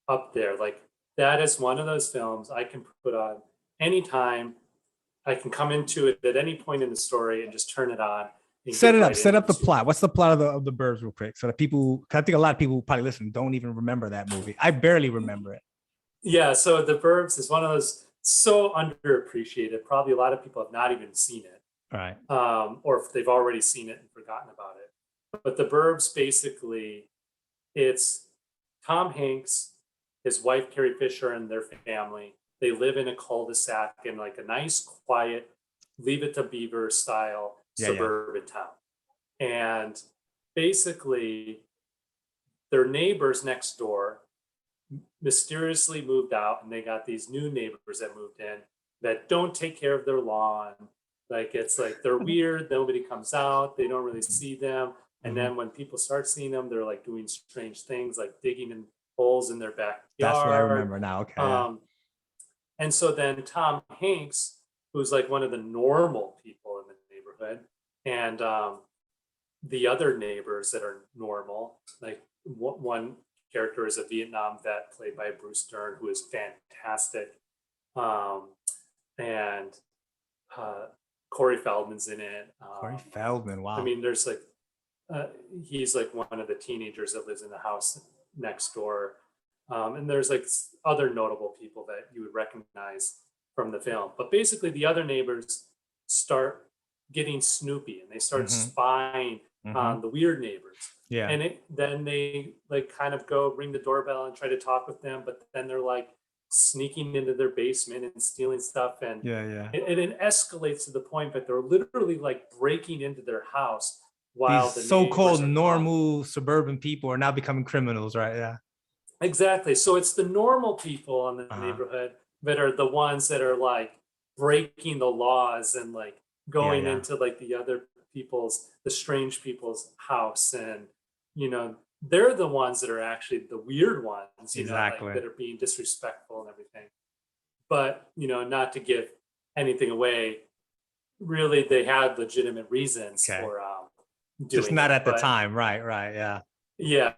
up there. Like that is one of those films I can put on anytime. I can come into it at any point in the story and just turn it on. Set it up. Set up the plot. What's the plot of the Burbs, real quick, so that people? Cause I think a lot of people who probably listen don't even remember that movie. I barely remember it. Yeah. So The Burbs is one of those so underappreciated. Probably a lot of people have not even seen it. Right. Or if they've already seen it and forgotten about it. But The Burbs, basically, it's Tom Hanks, his wife Carrie Fisher, and their family. They live in a cul-de-sac in like a nice, quiet, Leave It to Beaver style suburban town. And basically, their neighbors next door mysteriously moved out, and they got these new neighbors that moved in that don't take care of their lawn. Like it's like they're weird. Nobody comes out. They don't really see them. And then when people start seeing them, they're like doing strange things, like digging in holes in their backyard. That's what I remember now. Okay. And so then Tom Hanks, who's like one of the normal people in the neighborhood, and the other neighbors that are normal, like one character is a Vietnam vet played by Bruce Dern, who is fantastic. And Corey Feldman's in it. Corey Feldman, wow. I mean, there's like, he's like one of the teenagers that lives in the house next door. And there's like other notable people that you would recognize from the film. But basically, the other neighbors start getting snoopy and they start spying on the weird neighbors. Yeah. And then they like kind of go ring the doorbell and try to talk with them, but then they're like sneaking into their basement and stealing stuff. And it escalates to the point that they're literally like breaking into their house while these so-called normal suburban people are now becoming criminals, right? Yeah. Exactly. So it's the normal people in the neighborhood that are the ones that are like breaking the laws and like going into like the strange people's house. And, you know, they're the ones that are actually the weird ones, you know, like, that are being disrespectful and everything. But, you know, not to give anything away, really, they had legitimate reasons for doing just not at the but, time. Right. Yeah. Yeah.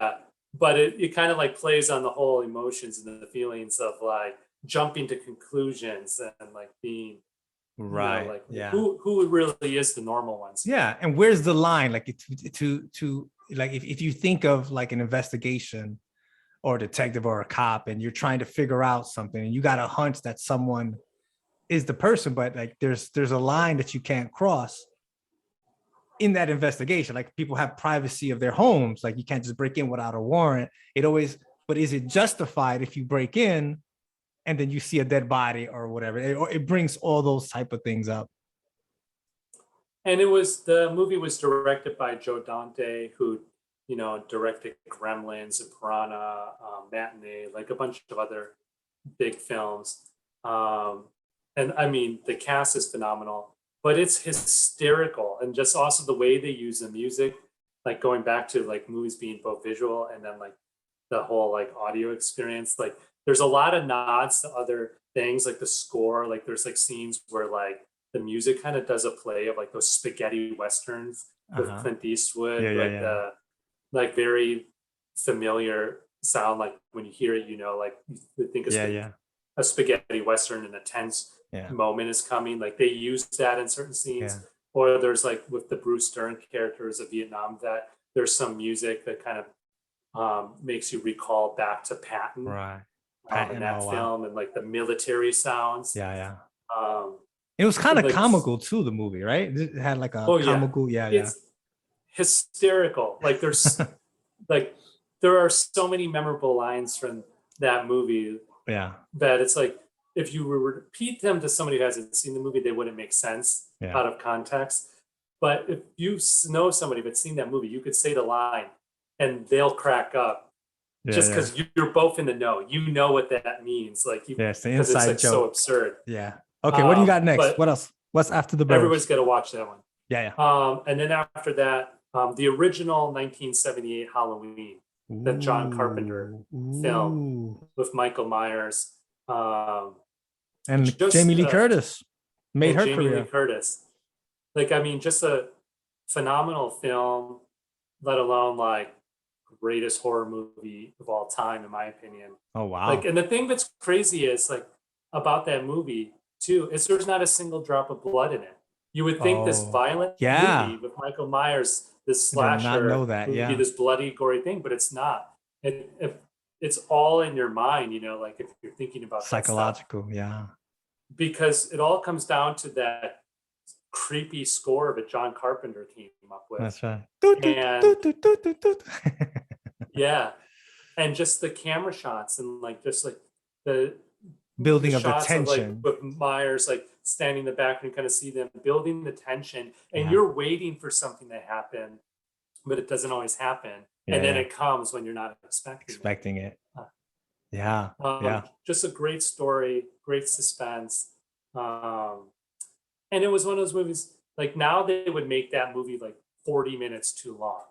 But it kind of like plays on the whole emotions and the feelings of like jumping to conclusions and like being right. You know, like who really is the normal ones. Yeah. And where's the line? Like to like if you think of like an investigation or a detective or a cop and you're trying to figure out something and you got a hunch that someone is the person, but like there's a line that you can't cross in that investigation. Like people have privacy of their homes. Like you can't just break in without a warrant. But is it justified if you break in and then you see a dead body or whatever? It brings all those type of things up. And the movie was directed by Joe Dante, who, you know, directed Gremlins and Piranha, Matinee, like a bunch of other big films. And I mean, the cast is phenomenal, but it's hysterical. And just also the way they use the music, like going back to like movies being both visual and then like the whole like audio experience. Like there's a lot of nods to other things, like the score, like there's like scenes where like the music kind of does a play of like those spaghetti westerns with Clint Eastwood, like very familiar sound. Like when you hear it, you know, like you think a spaghetti western and a tense moment is coming. Like they use that in certain scenes. Or there's like with the Bruce Dern character as a Vietnam vet, there's some music that kind of makes you recall back to Patton, in that film, and like the military sounds. It was kind of like, comical too, the movie, right? It had like a comical, it's hysterical. Like there's like there are so many memorable lines from that movie. That it's like if you were to repeat them to somebody who hasn't seen the movie, they wouldn't make sense out of context. But if you know somebody that's seen that movie, you could say the line and they'll crack up. Just because you're both in the know, you know what that means. Like, it's the inside like joke. So absurd. Okay, what do you got next? What else? What's after the Burbs? Everybody's got to watch that one. And then after that, the original 1978 Halloween, the John Carpenter film with Michael Myers. And just, Jamie Lee Curtis made and her Jamie Lee career. Curtis. Like, I mean, just a phenomenal film, let alone like greatest horror movie of all time, in my opinion. Oh wow. Like, and the thing that's crazy is like about that movie too, is there's not a single drop of blood in it. You would think this Oh, violent yeah. movie with Michael Myers, this I did not know slasher that. would be Yeah. this bloody, gory thing, but it's not. It's all in your mind, you know, like if you're thinking about that stuff. Psychological. Yeah. Because it all comes down to that creepy score that John Carpenter came up with. That's right. And yeah, and just the camera shots and like just like the Building of the shots of like tension. with Myers like standing in the back and you kind of see them building the tension, and Yeah. you're waiting for something to happen, but it doesn't always happen. Yeah, and then yeah. it comes when you're not expecting it. Yeah. Yeah. Just a great story, great suspense. And it was one of those movies, like now they would make that movie like 40 minutes too long.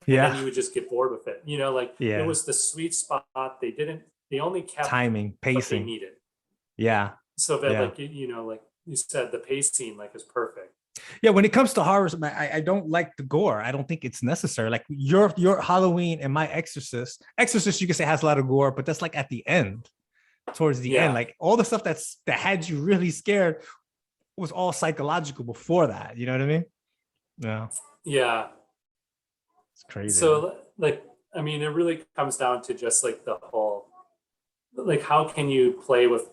And then you would just get bored with it. You know, like Yeah. it was the sweet spot. They only kept Timing, what they pacing. needed. Yeah. So that Yeah. like, you know, like you said, the pacing like is perfect. Yeah, when it comes to horrors, I don't like the gore. I don't think it's necessary. Like your Halloween and my Exorcist. Exorcist, you can say has a lot of gore, but that's like at the end, towards the end. Like all the stuff that had you really scared was all psychological before that. You know what I mean? Yeah. Yeah. It's crazy. So like, I mean, it really comes down to just like the whole, like how can you play with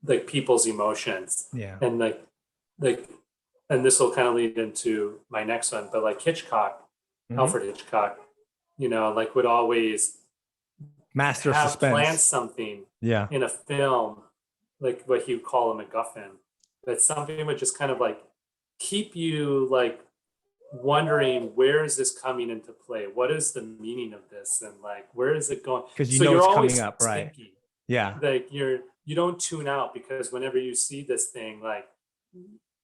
like people's emotions? Yeah. And like, and this will kind of lead into my next one, but like Hitchcock, Alfred Hitchcock, you know, like would always master of have suspense. planned something in a film, like what he would call a MacGuffin, that something would just kind of like keep you like wondering, where is this coming into play? What is the meaning of this? And like, where is it going? Because so know you're it's always coming up, right? thinking, yeah. Like you don't tune out, because whenever you see this thing, like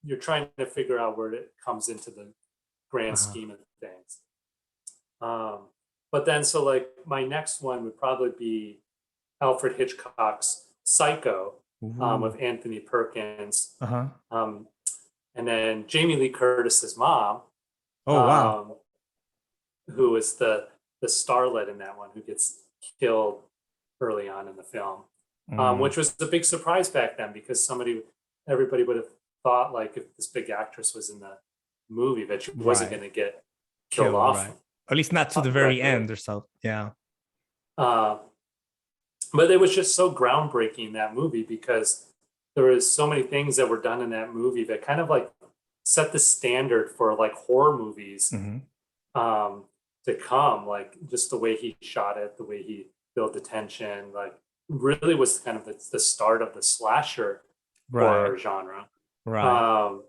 you're trying to figure out where it comes into the grand scheme of things. But then, so like my next one would probably be Alfred Hitchcock's Psycho, with Anthony Perkins. And then Jamie Lee Curtis's mom. Oh, wow. Who is the starlet in that one, who gets killed early on in the film, which was a big surprise back then, because everybody would have thought, like, if this big actress was in the movie, that she wasn't going to get killed off. Right. Or at least not to the very end or so. Yeah. But it was just so groundbreaking, that movie, because there was so many things that were done in that movie that kind of like set the standard for like horror movies to come. Like just the way he shot it, the way he built the tension, like really was kind of the start of the slasher horror genre. Right.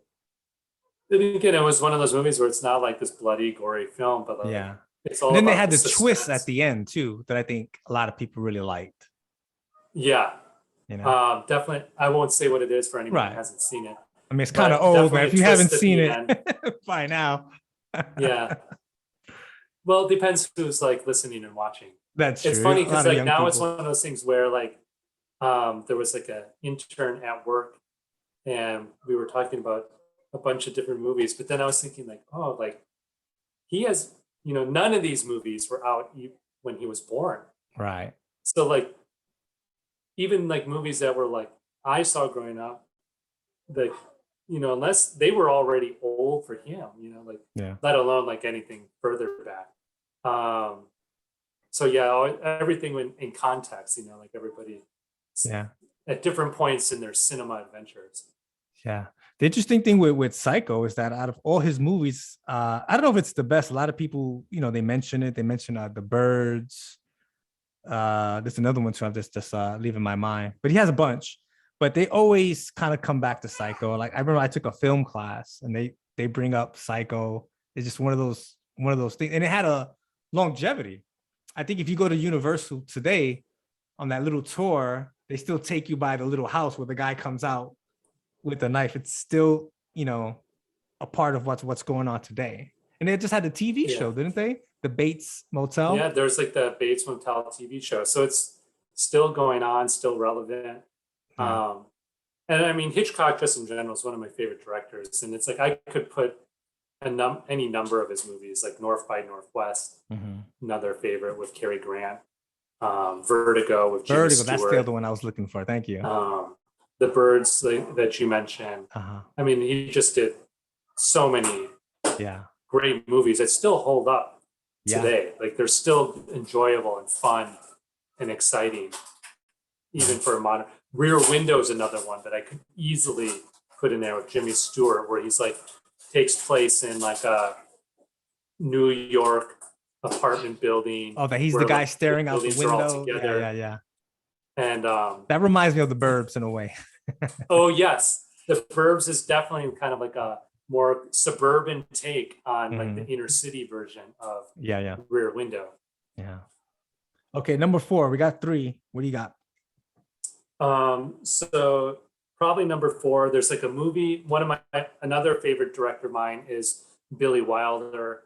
And again, it was one of those movies where it's not like this bloody, gory film, but like, it's all. And then they had the twist at the end too, that I think a lot of people really liked. Yeah. You know? Definitely. I won't say what it is for anyone who hasn't seen it. I mean, it's kind of old, but if you haven't seen it by now. Yeah. Well, it depends who's like listening and watching. That's true. It's funny because like now it's one of those things where like there was like an intern at work, and we were talking about a bunch of different movies, but then I was thinking like, oh, like he has, you know, none of these movies were out when he was born. Right. So like, even like movies that were like I saw growing up, like, you know, unless they were already old for him, you know, like let alone like anything further back. So yeah, everything in context, you know, like everybody at different points in their cinema adventures. Yeah. The interesting thing with Psycho is that out of all his movies, I don't know if it's the best. A lot of people, you know, they mention it. They mention The Birds. There's another one too. I'm just leaving my mind, but he has a bunch. But they always kind of come back to Psycho. Like I remember I took a film class, and they bring up Psycho. It's just one of those things, and it had a longevity. I think if you go to Universal today on that little tour, they still take you by the little house where the guy comes out with a knife. It's still, you know, a part of what's going on today. And they just had a TV show, didn't they? The Bates Motel. Yeah, there's like the Bates Motel TV show. So it's still going on, still relevant. And I mean, Hitchcock just in general is one of my favorite directors. And it's like, I could put any number of his movies, like North by Northwest, another favorite with Cary Grant, Vertigo with Jimmy Vertigo, that's the Stewart, other one I was looking for. Thank you. The Birds that you mentioned. I mean, he just did so many great movies that still hold up today. Like they're still enjoyable and fun and exciting, even for a modern. Rear Window is another one that I could easily put in there with Jimmy Stewart, where he's like takes place in like a New York apartment building. Oh, that he's the guy staring out the window. Yeah. And that reminds me of The Burbs in a way. Oh yes, The Burbs is definitely kind of like a more suburban take on like the inner city version of Rear Window. Yeah. Okay, number 4. We got 3. What do you got? So probably number 4. There's like a movie. Another favorite director of mine is Billy Wilder.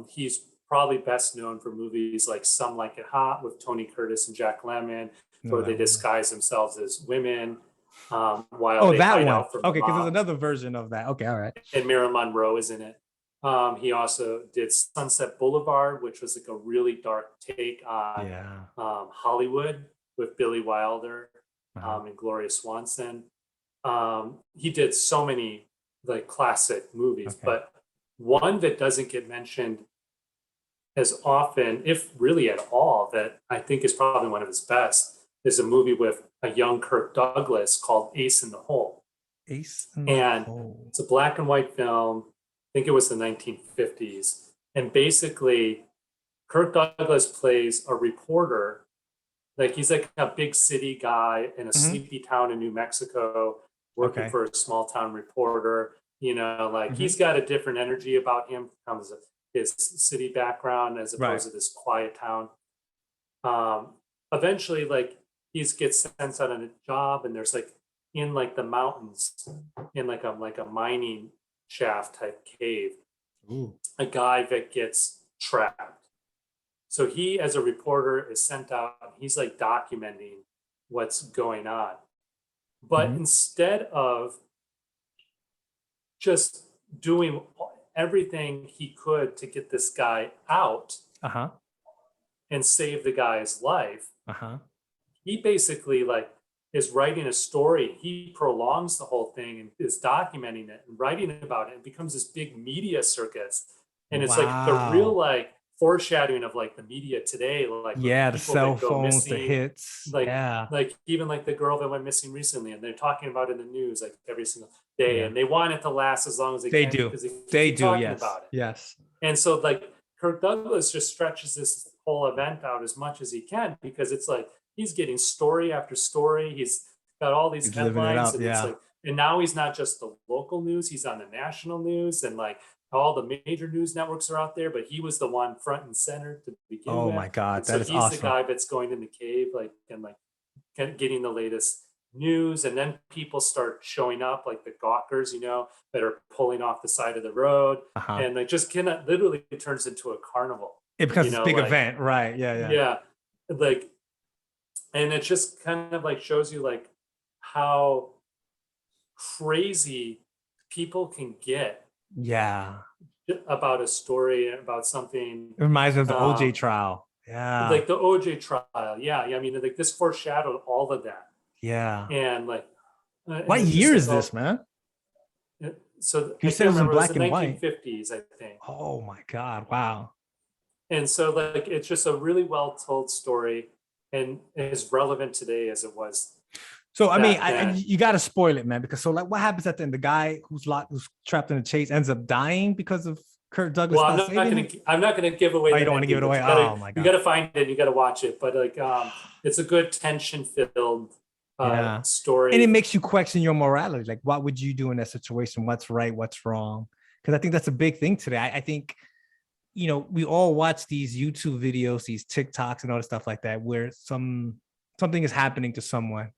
He's probably best known for movies like Some Like It Hot with Tony Curtis and Jack Lemmon, where they disguise themselves as women. While they hide out from okay, because there's another version of that. Okay, all right. And Marilyn Monroe is in it. He also did Sunset Boulevard, which was like a really dark take on Hollywood with Billy Wilder and Gloria Swanson. He did so many like classic movies, but one that doesn't get mentioned as often, if really at all, that I think is probably one of his best, is a movie with a young Kirk Douglas called Ace in the Hole. Ace in the Hole. It's a black and white film. I think it was the 1950s. And basically, Kirk Douglas plays a reporter. Like he's like a big city guy in a sleepy town in New Mexico, working for a small town reporter. You know, like he's got a different energy about him from his city background as opposed to this quiet town. Eventually, like he gets sent out on a job, and there's like in like the mountains, in like a mining shaft type cave, a guy that gets trapped. So he, as a reporter, is sent out, and he's like documenting what's going on. But instead of just doing everything he could to get this guy out and save the guy's life, he basically like is writing a story. He prolongs the whole thing and is documenting it and writing about it. It becomes this big media circus. And it's like the real like foreshadowing of like the media today, like the cell phones, the hits, like even like the girl that went missing recently, and they're talking about it in the news like every single day, and they want it to last as long as they can, do. Because they do, about it. Yes. And so like Kirk Douglas just stretches this whole event out as much as he can, because it's like he's getting story after story. He's got all these headlines, and it's like, and now he's not just the local news; he's on the national news, and like all the major news networks are out there. But he was the one front and center to begin with. Oh my God, that is awesome! He's the guy that's going in the cave, like and like getting the latest news, and then people start showing up, like the gawkers, you know, that are pulling off the side of the road, and like just literally it turns into a carnival. It becomes a big event, right? Yeah, like. And it just kind of like shows you like how crazy people can get. About a story, about something. It reminds me of the OJ trial. Like the OJ trial. Yeah. I mean, like this foreshadowed all of that. And like. What year is this, man? So you said it was in black and white. 1950s, I think. Oh my God! Wow. And so like it's just a really well told story. And as relevant today as it was. So I mean, you got to spoil it, man, because so like, what happens at the end? The guy who's trapped in the chase ends up dying because of Kirk Douglas. Well, I'm not gonna give away. Oh, you don't want to give it away. Oh my God! You got to find it. You got to watch it. But like, it's a good tension-filled story, and it makes you question your morality. Like, what would you do in that situation? What's right? What's wrong? Because I think that's a big thing today. I think. You know, we all watch these YouTube videos, these TikToks and all the stuff like that, where something is happening to someone.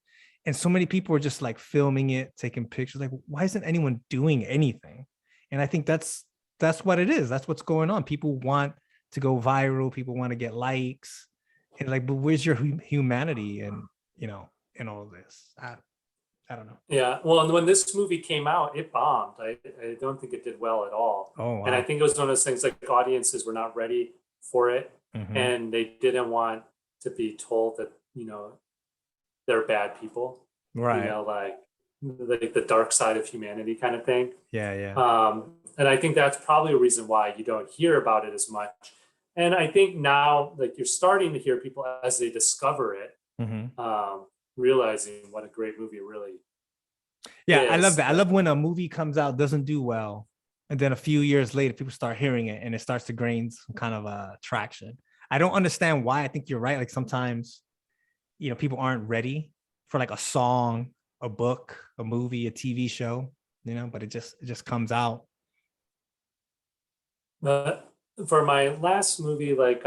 And so many people are just like filming it, taking pictures. Like, why isn't anyone doing anything? And I think that's what it is. That's what's going on. People want to go viral. People want to get likes. And like, but where's your humanity and, you know, in all of this? I don't know. Yeah. Well, and when this movie came out, it bombed. I don't think it did well at all. Oh And I wow. think it was one of those things like audiences were not ready for it. Mhm. And they didn't want to be told that, they're bad people, Right. like the dark side of humanity kind of thing. Yeah, yeah. And I think that's probably a reason why you don't hear about it as much. And I think now, like you're starting to hear people as they discover it, Mhm. realizing what a great movie it really Yeah, I love is. that. I love when a movie comes out, doesn't do well, and then a few years later, people start hearing it and it starts to gain some kind of traction. I don't understand why. I think you're right. Like sometimes, people aren't ready for like a song, a book, a movie, a TV show, but it just comes out. But for my last movie, like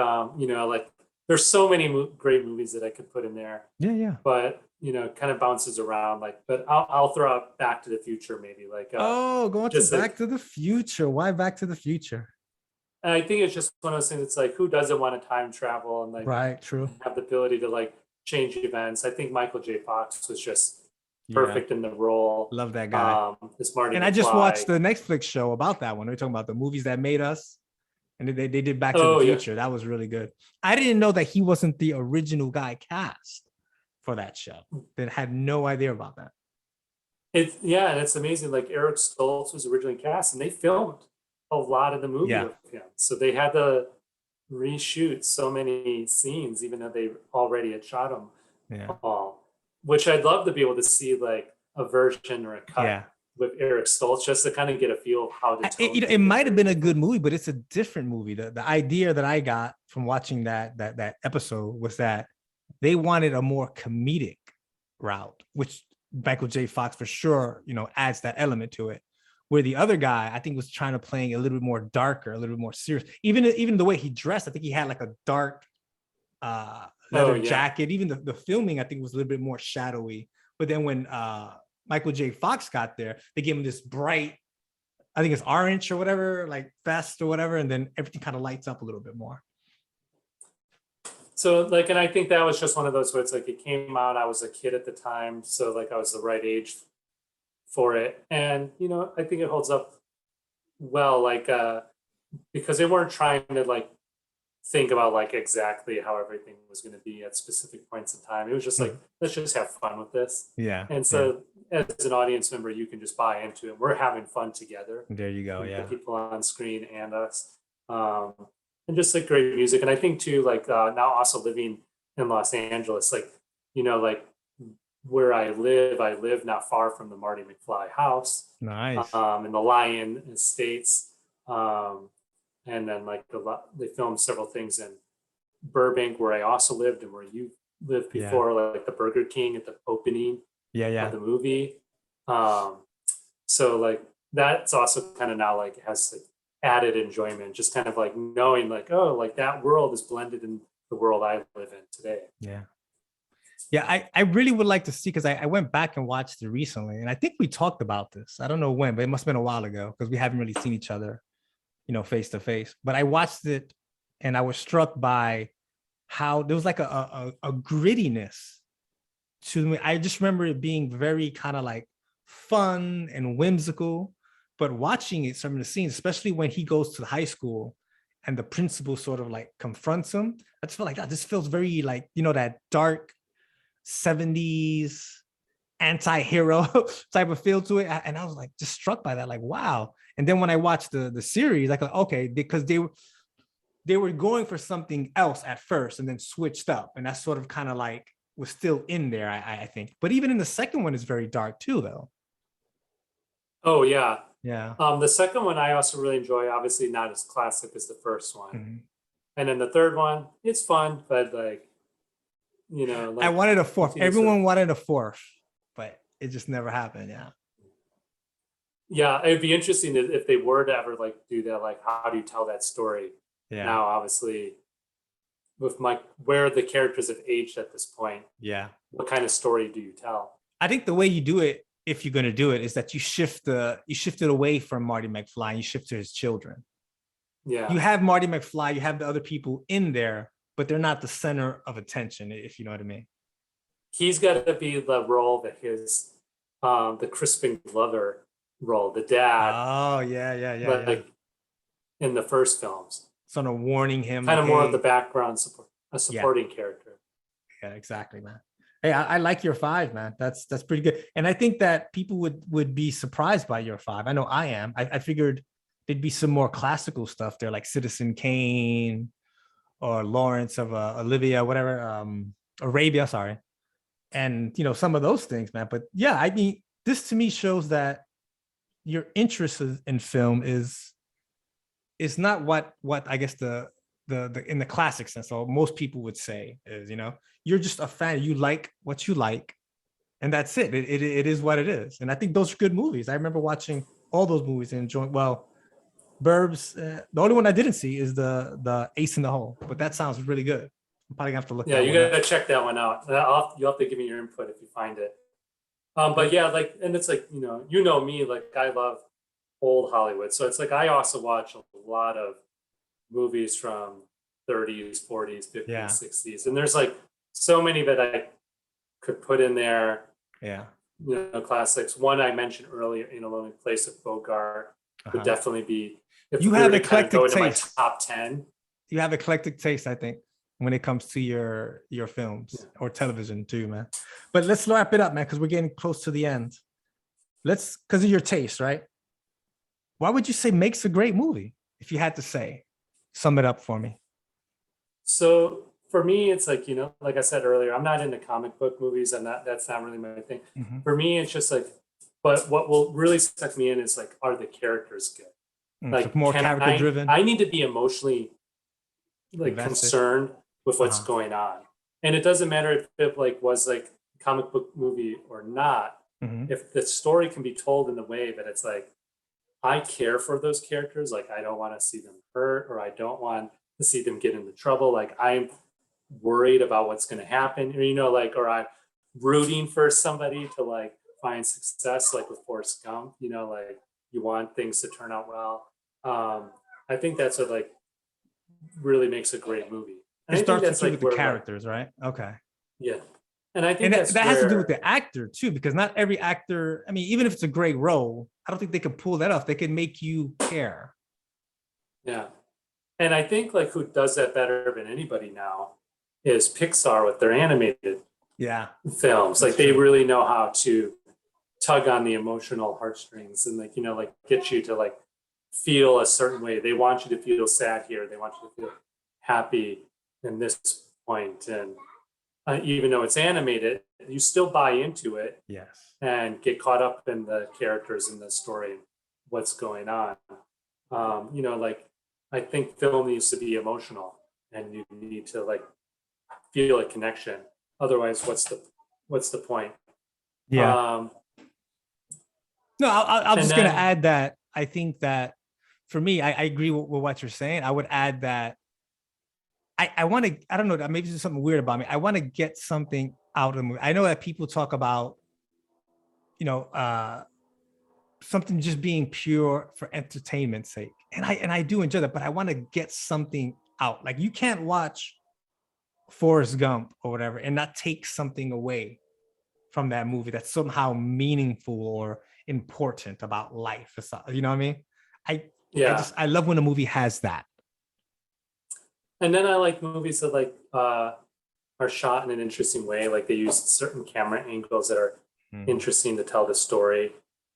there's so many great movies that I could put in there, Yeah, yeah. but kind of bounces around. But I'll throw out Back to the Future maybe. Oh, going to just Back like to the Future. Why Back to the Future? and I think it's just one of those things. It's like who doesn't want to time travel and like Right, true. have the ability to like change events. I think Michael J. Fox was just Yeah, perfect in the role. love that guy. This Marty And I just watched McFly. the Netflix show about that one. They're talking about the movies that made us. And they did Back to the Oh yeah, Future. That was really good. I didn't know that he wasn't the original guy cast for that show. That had no idea about that. and it's amazing. Like Eric Stoltz was originally cast, and they filmed a lot of the movie Yeah. with him. So they had to reshoot so many scenes, even though they already had shot them Yeah. all. Which I'd love to be able to see like a version or a cut Yeah. with Eric Stoltz, just to kind of get a feel of how the tone It might have been a good movie, but it's a different movie. The idea that I got from watching that episode was that they wanted a more comedic route, which Michael J. Fox for sure, adds that element to it. Where the other guy, I think, was trying to play a little bit more darker, a little bit more serious. Even the way he dressed, I think he had like a dark leather jacket. Even the filming, I think, was a little bit more shadowy. But then when Michael J. Fox got there, they gave him this bright, I think it's orange or whatever, like vest or whatever, and then everything kind of lights up a little bit more. So and I think that was just one of those where it's like it came out, I was a kid at the time, so like I was the right age for it. And I think it holds up well, because they weren't trying to like think about like exactly how everything was going to be at specific points in time. It was just like, let's just have fun with this. Yeah. And so as an audience member, you can just buy into it. We're having fun together. There you go. Yeah. The people on screen and us. And just like great music. And I think too, like now also living in Los Angeles, like, like where I live not far from the Marty McFly house. Nice. In the Lion Estates. And then like they filmed several things in Burbank where I also lived and where you lived before, like the Burger King at the opening of the movie. So like that's also kind of now like has like added enjoyment, just kind of like knowing like, oh, like that world is blended in the world I live in today. Yeah. Yeah, I really would like to see, because I went back and watched it recently, and I think we talked about this. I don't know when, but it must have been a while ago because we haven't really seen each other, face to face. But I watched it and I was struck by how there was like a grittiness to me. I just remember it being very kind of like fun and whimsical. But watching it, some of the scenes, especially when he goes to the high school and the principal sort of like confronts him, I just feel like that. This feels very like, that dark 70s anti-hero type of feel to it. And I was like just struck by that, like, wow. And then when I watched the series, like, okay, because they were going for something else at first and then switched up. And that sort of kind of like was still in there, I think. But even in the second one is very dark too, though. Oh yeah. Yeah. The second one I also really enjoy, obviously not as classic as the first one. Mm-hmm. And then the third one, it's fun, but like, like I wanted a fourth. Everyone wanted a fourth, but it just never happened. Yeah. Yeah, it'd be interesting if they were to ever like do that. Like, how do you tell that story? Yeah. Now, obviously, with where the characters have aged at this point. Yeah. What kind of story do you tell? I think the way you do it, if you're going to do it, is that you shift it away from Marty McFly and you shift to his children. Yeah. You have Marty McFly, you have the other people in there, but they're not the center of attention, if you know what I mean. He's got to be the role that his the Crispin Glover role, the dad, Oh yeah. like in the first films, Sort of warning him, kind like, of more of the hey, background support, a yeah, supporting character. yeah, exactly, man. Hey, I like your five, man. That's pretty good. And I think that people would be surprised by your five. I know I am. I figured there'd be some more classical stuff there, like Citizen Kane or Lawrence of Olivia, whatever, Arabia, sorry. And some of those things, man. But yeah, I mean, this to me shows that your interest in film is not what I guess the in the classic sense, or most people would say is, you're just a fan. You like what you like, and that's it. It is what it is. And I think those are good movies. I remember watching all those movies and enjoying. Well, Burbs. The only one I didn't see is the Ace in the Hole, but that sounds really good. I'm probably gonna have to look Yeah, that you one up. gotta check that one out. You'll have to give me your input if you find it. But yeah, like, and it's like, me, like I love old Hollywood. So it's like I also watch a lot of movies from 30s, 40s, 50s, Yeah. 60s. And there's like so many that I could put in there, Yeah. classics. One I mentioned earlier, In a Lonely Place with Bogart would definitely be, if You we have were to kind of eclectic go into my taste. top 10. You have eclectic taste, I think, when it comes to your films or television too, man. But let's wrap it up, man, because we're getting close to the end. Because of your taste, right? Why would you say makes a great movie? If you had to say, sum it up for me. So for me, it's like, like I said earlier, I'm not into comic book movies. That's not really my thing. Mhm. For me, it's just like, but what will really suck me in is like, are the characters good? So Like, more character driven. I need to be emotionally like Invested. concerned with what's going on. And it doesn't matter if it like was like a comic book movie or not. Mhm. If the story can be told in the way that it's like, I care for those characters, like I don't want to see them hurt, or I don't want to see them get into trouble. Like I'm worried about what's going to happen, or like, or I'm rooting for somebody to like find success, like with Forrest Gump. Like you want things to turn out well. I think that's what like really makes a great movie. And It I think starts that's with you like with the where characters, right? Okay. yeah, and I think And that's that where, has to do with the actor too, because not every actor, I mean, even if it's a great role, I don't think they can pull that off. They can make you care. yeah. And I think like who does that better than anybody now is Pixar with their animated Yeah. films. Like That's they true. really know how to tug on the emotional heartstrings and like, like get you to like feel a certain way. They want you to feel sad here. They want you to feel happy in this point. And even though it's animated, you still buy into it Yes. and get caught up in the characters and the story and what's going on. Like I think film needs to be emotional and you need to like feel a connection. Otherwise, what's the point? Yeah. No, I'm And just going to then, add that I think that for me, I agree with what you're saying. I would add that I want to, I don't know, maybe there's something weird about me. I want to get something out of the movie. I know that people talk about, something just being pure for entertainment's sake. And I do enjoy that, but I want to get something out. Like you can't watch Forrest Gump or whatever and not take something away from that movie that's somehow meaningful or important about life. You know what I mean? yeah. I love when a movie has that. And then I like movies that like are shot in an interesting way. Like they use certain camera angles that are interesting to tell the story.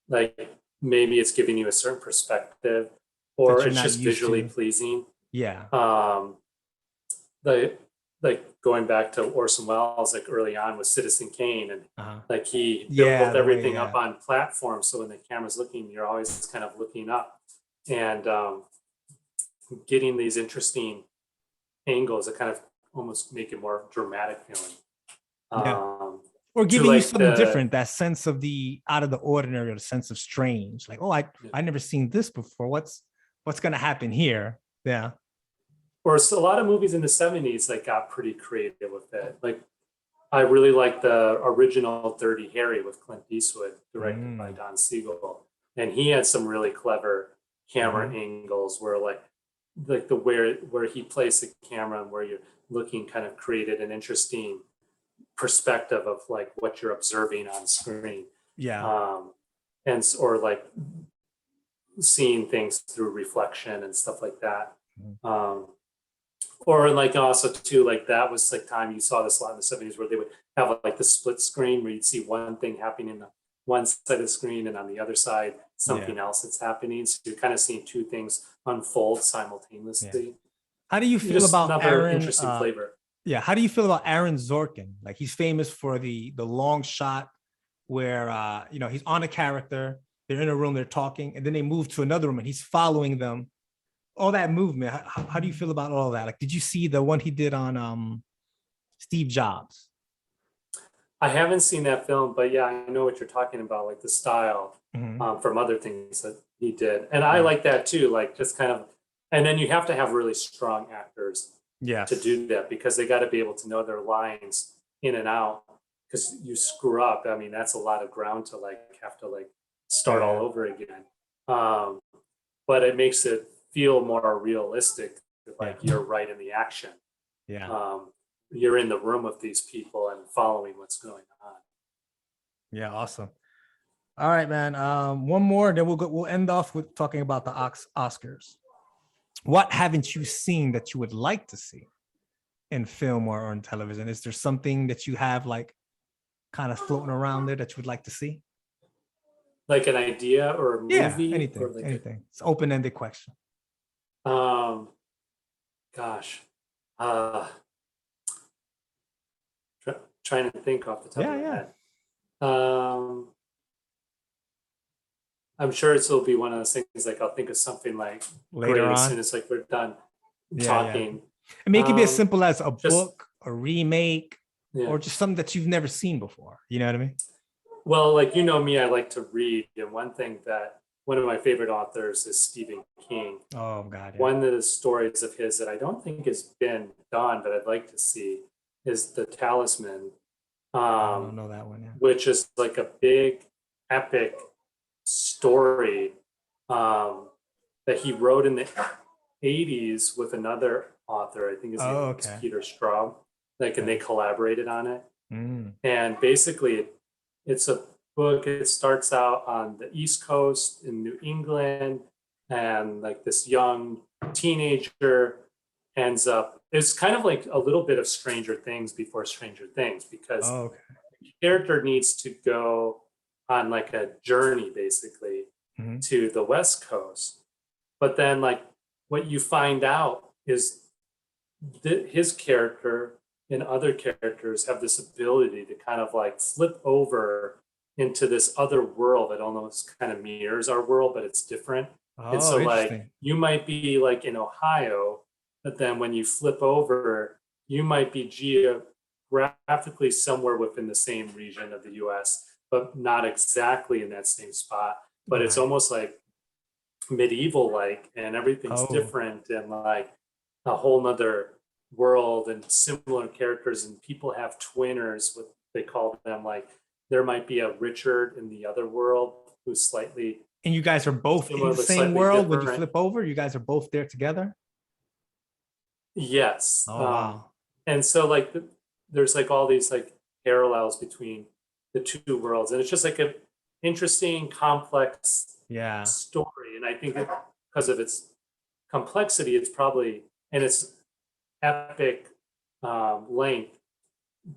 Like maybe it's giving you a certain perspective, or it's just visually pleasing. Yeah. Like going back to Orson Welles, like early on with Citizen Kane, and like he Yeah, built the way- everything yeah. up on platforms. So when the camera's looking, you're always kind of looking up and getting these interesting angles that kind of almost make it more dramatic feeling. Yeah. Or giving you like something the- different, that sense of the out of the ordinary, or the sense of strange. Like, oh, I never seen this before. What's gonna happen here? Yeah. Or a lot of movies in the 70s like got pretty creative with it. Like I really like the original Dirty Harry with Clint Eastwood, directed by Don Siegel. And he had some really clever camera angles where like the where he placed the camera and where you're looking kind of created an interesting perspective of like what you're observing on screen. Yeah. or like seeing things through reflection and stuff like that. Or like also too, like that was like time you saw this a lot in the 70s where they would have like the split screen where you'd see one thing happening on one side of the screen and on the other side something else that's happening. So you're kind of seeing two things unfold simultaneously. How do you feel Just about another Aaron? interesting flavor. Yeah. How do you feel about Aaron Sorkin? Like he's famous for the long shot where he's on a character, they're in a room, they're talking, and then they move to another room and he's following them. All that movement. How do you feel about all that? Like, did you see the one he did on Steve Jobs? I haven't seen that film, but yeah, I know what you're talking about, like the style from other things that he did. And I like that too, like just kind of, and then you have to have really strong actors to do that because they got to be able to know their lines in and out because you screw up. I mean, that's a lot of ground to like have to like start all over again. But it makes it feel more realistic, like you're right in the action. You're in the room with these people and following what's going on. Yeah, awesome. All right, man. One more, then we'll end off with talking about the Oscars. What haven't you seen that you would like to see in film or on television? Is there something that you have like kind of floating around there that you would like to see? Like an idea or a movie? Yeah, anything, or like anything. It's an open-ended question. Gosh. Trying to think off the top of my head. I'm sure it'll be one of those things like I'll think of something like later on as soon as like we're done talking. I mean, it could be as simple as a book, a remake, or just something that you've never seen before. You know what I mean? Well, like you know me, I like to read, and one of my favorite authors is Stephen King. Oh God! Yeah. One of the stories of his that I don't think has been done, but I'd like to see is The Talisman. I don't know that one. Yeah. Which is like a big epic story that he wrote in the 80s with another author. I think his name is Peter Straub. Like, and they collaborated on it. And basically, it's a book. It starts out on the East Coast in New England, and like this young teenager ends up. It's kind of like a little bit of Stranger Things before Stranger Things because the character needs to go on like a journey basically to the West Coast. But then like what you find out is that his character and other characters have this ability to kind of like flip over into this other world that almost kind of mirrors our world, but it's different. And so like you might be like in Ohio, but then when you flip over, you might be geographically somewhere within the same region of the US, but not exactly in that same spot. But it's almost like medieval like, and everything's different and like a whole nother world and similar characters, and people have twinners, what they call them. Like there might be a Richard in the other world who's slightly. And you guys are both in the same world when you flip over? You guys are both there together? Yes. Oh, wow. And so like there's like all these like parallels between the two worlds, and it's just like an interesting, complex story. And I think because of its complexity, it's probably, and its epic length,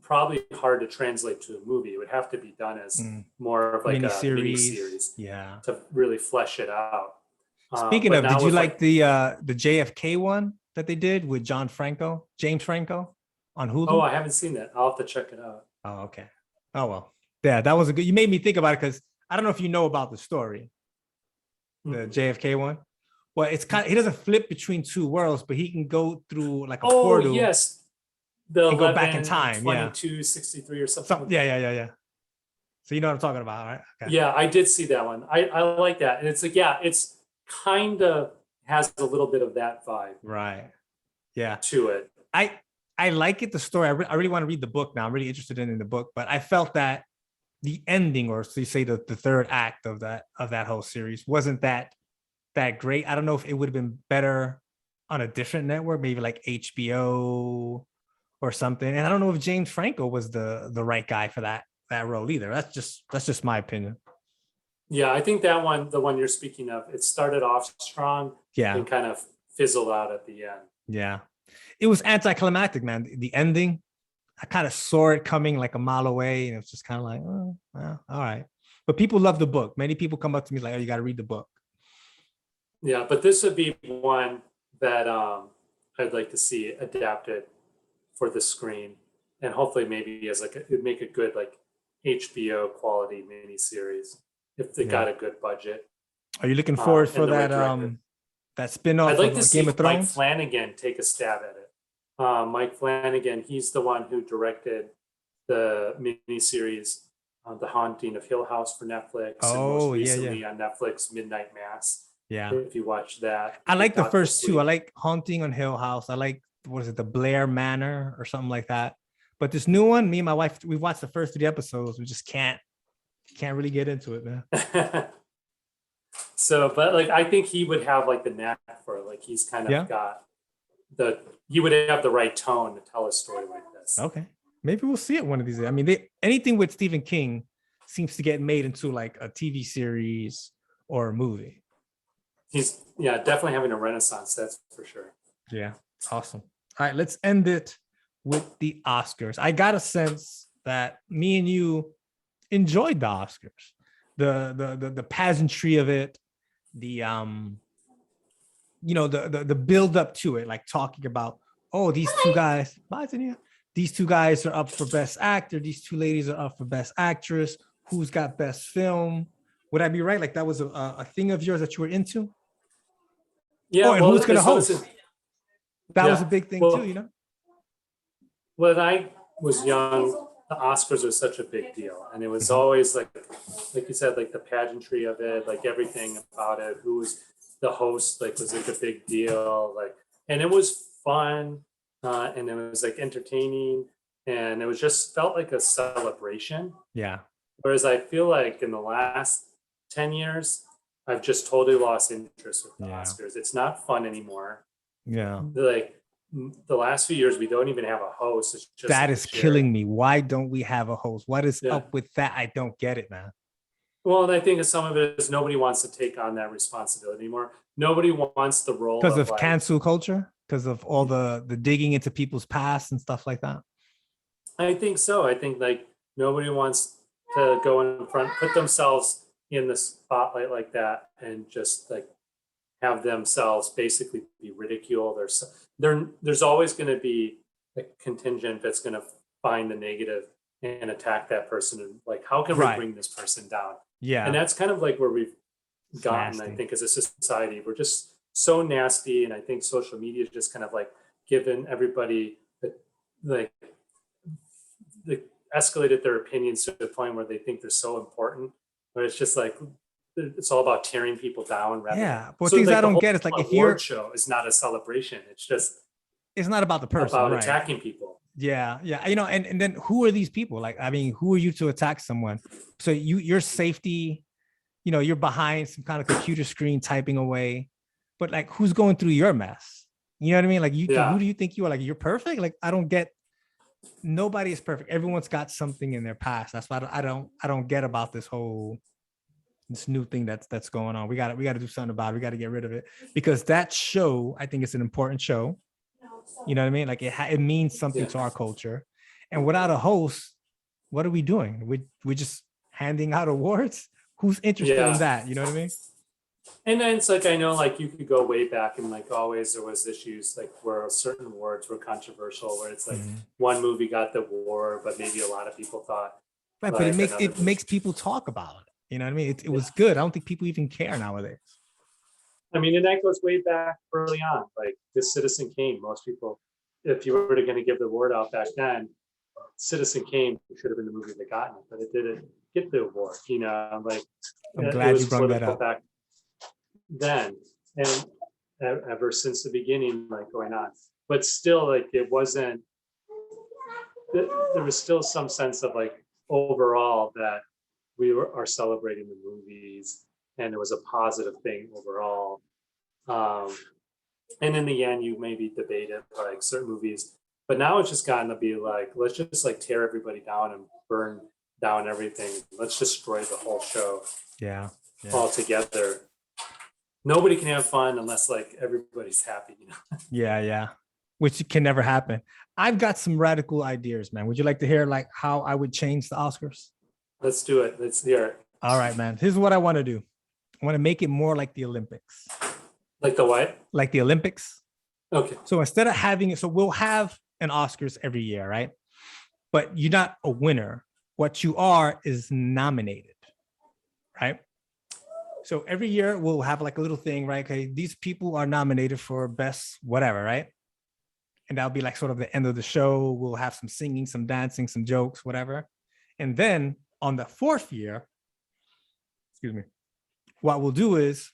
probably hard to translate to a movie. It would have to be done as more of like a mini series to really flesh it out. Speaking of, did you like the JFK one that they did with James Franco on Hulu? Oh, I haven't seen that. I'll have to check it out. Oh, okay. Oh, well. Yeah, that was a good, you made me think about it because I don't know if you know about the story, the JFK one. Well, it's kind of, he doesn't flip between two worlds, but he can go through like a portal. Yes. And go back in time. 2263 or something. Yeah. So you know what I'm talking about, right? Okay. Yeah, I did see that one. I like that. And it's like, it's kind of has a little bit of that vibe. Right. Yeah. To it. I like it, the story. I really want to read the book now. I'm really interested in the book, but I felt that the ending, or so you say the third act of that whole series wasn't that great. I don't know if it would have been better on a different network, maybe like HBO or something. And I don't know if James Franco was the right guy for that role either. That's just my opinion. Yeah, I think that one, the one you're speaking of, it started off strong Yeah, and kind of fizzled out at the end. yeah. It was anticlimactic, man. The ending, I kind of saw it coming like a mile away, and it was just kind of like, oh, well, all right. But people love the book. Many people come up to me like, oh, you got to read the book. Yeah, but this would be one that I'd like to see adapted for the screen, and hopefully maybe as like it'd make a good like HBO quality miniseries if they got a good budget. Are you looking forward and for the right that director. that spinoff I'd like of to see Game of Mike Thrones? Flanagan take a stab at it. Mike Flanagan, he's the one who directed the miniseries The Haunting of Hill House for Netflix, and most Oh, yeah, recently yeah. on Netflix, Midnight Mass. Yeah. If you watch that, I like the Dr. first two. I Sleep. like Haunting on Hill House. I like, what is it, the Blair Manor or something like that. But this new one, me and my wife, we watched the first 3 episodes. We just can't really get into it, man. So, but like I think he would have like the knack for it. Like he's kind of Yeah. got he would have the right tone to tell a story like this. Okay. Maybe we'll see it one of these days. I mean, anything with Stephen King seems to get made into like a TV series or a movie. He's definitely having a renaissance, that's for sure. Yeah. Awesome. All right, let's end it with the Oscars. I got a sense that me and you enjoyed the Oscars. The pageantry of it, the the build up to it, like talking about, oh, these two guys, these two guys are up for best actor, these two ladies are up for best actress, who's got best film. Would I be right? Like that was a thing of yours that you were into? Yeah. Oh, and who's gonna host? That was Yeah. a big thing Well, too, you know? When I was young, the Oscars was such a big deal. And it was always like you said, like the pageantry of it, like everything about it, who was the host, like was like a big deal. Like, and it was fun, and it was like entertaining, and it was just felt like a celebration. Yeah. Whereas I feel like in the last 10 years, I've just totally lost interest with the Oscars. It's not fun anymore. Yeah. Like the last few years, we don't even have a host. It's just that is killing me. Why don't we have a host? What is up with that? I don't get it, man. Well, and I think some of it is nobody wants to take on that responsibility anymore. Nobody wants the role because of like, cancel culture, because of all the digging into people's past and stuff like that. I think so. I think like nobody wants to go in front, put themselves in the spotlight like that, and just like have themselves basically be ridiculed. There's always going to be a contingent that's going to find the negative and attack that person. And like, how can we bring this person down? Yeah. And that's kind of like where we've gotten, I think, as a society. We're just so nasty. And I think social media is just kind of like given everybody like escalated their opinions to the point where they think they're so important, but it's just like, it's all about tearing people down. But things I don't get is like, if your show is not a celebration, it's not about the person, about attacking people. Yeah. And then who are these people? Like, I mean, who are you to attack someone? So your safety, you're behind some kind of computer screen typing away, but like, who's going through your mess? You know what I mean? Like, who do you think you are? Like, you're perfect? Like, I don't get. Nobody is perfect. Everyone's got something in their past. That's why I don't get about this new thing that's going on. We got to do something about it. We got to get rid of it, because that show, I think it's an important show. You know what I mean? Like it means something to our culture. And without a host, what are we doing? We're just handing out awards. Who's interested in that? You know what I mean? And then it's like, I know, like you could go way back, and like always there was issues like where certain awards were controversial, where it's like one movie got the award, but maybe a lot of people thought. Right, like, but it makes people talk about it. You know what I mean? It was good. I don't think people even care nowadays. I mean, and that goes way back early on. Like this Citizen Kane, most people, if you were going to give the award out back then, Citizen Kane should have been the movie that got it, but it didn't get the award. Like I'm glad you brought that up. Back then, and ever since the beginning, like going on, but still, like it wasn't. There was still some sense of like overall that we are celebrating the movies, and it was a positive thing overall. And in the end, you maybe debated like certain movies, but now it's just gotten to be like, let's just like tear everybody down and burn down everything. Let's destroy the whole show Yeah. altogether. Nobody can have fun unless like everybody's happy, you know? Yeah. Which can never happen. I've got some radical ideas, man. Would you like to hear like how I would change the Oscars? Let's do it. Let's hear it. All right, man. Here's what I want to do. I want to make it more like the Olympics. Like the what? Like the Olympics. Okay. So instead of having it, so we'll have an Oscars every year, right? But you're not a winner. What you are is nominated, right? So every year we'll have like a little thing, right? Okay, these people are nominated for best whatever, right? And that'll be like sort of the end of the show. We'll have some singing, some dancing, some jokes, whatever. And then on the fourth year, excuse me, what we'll do is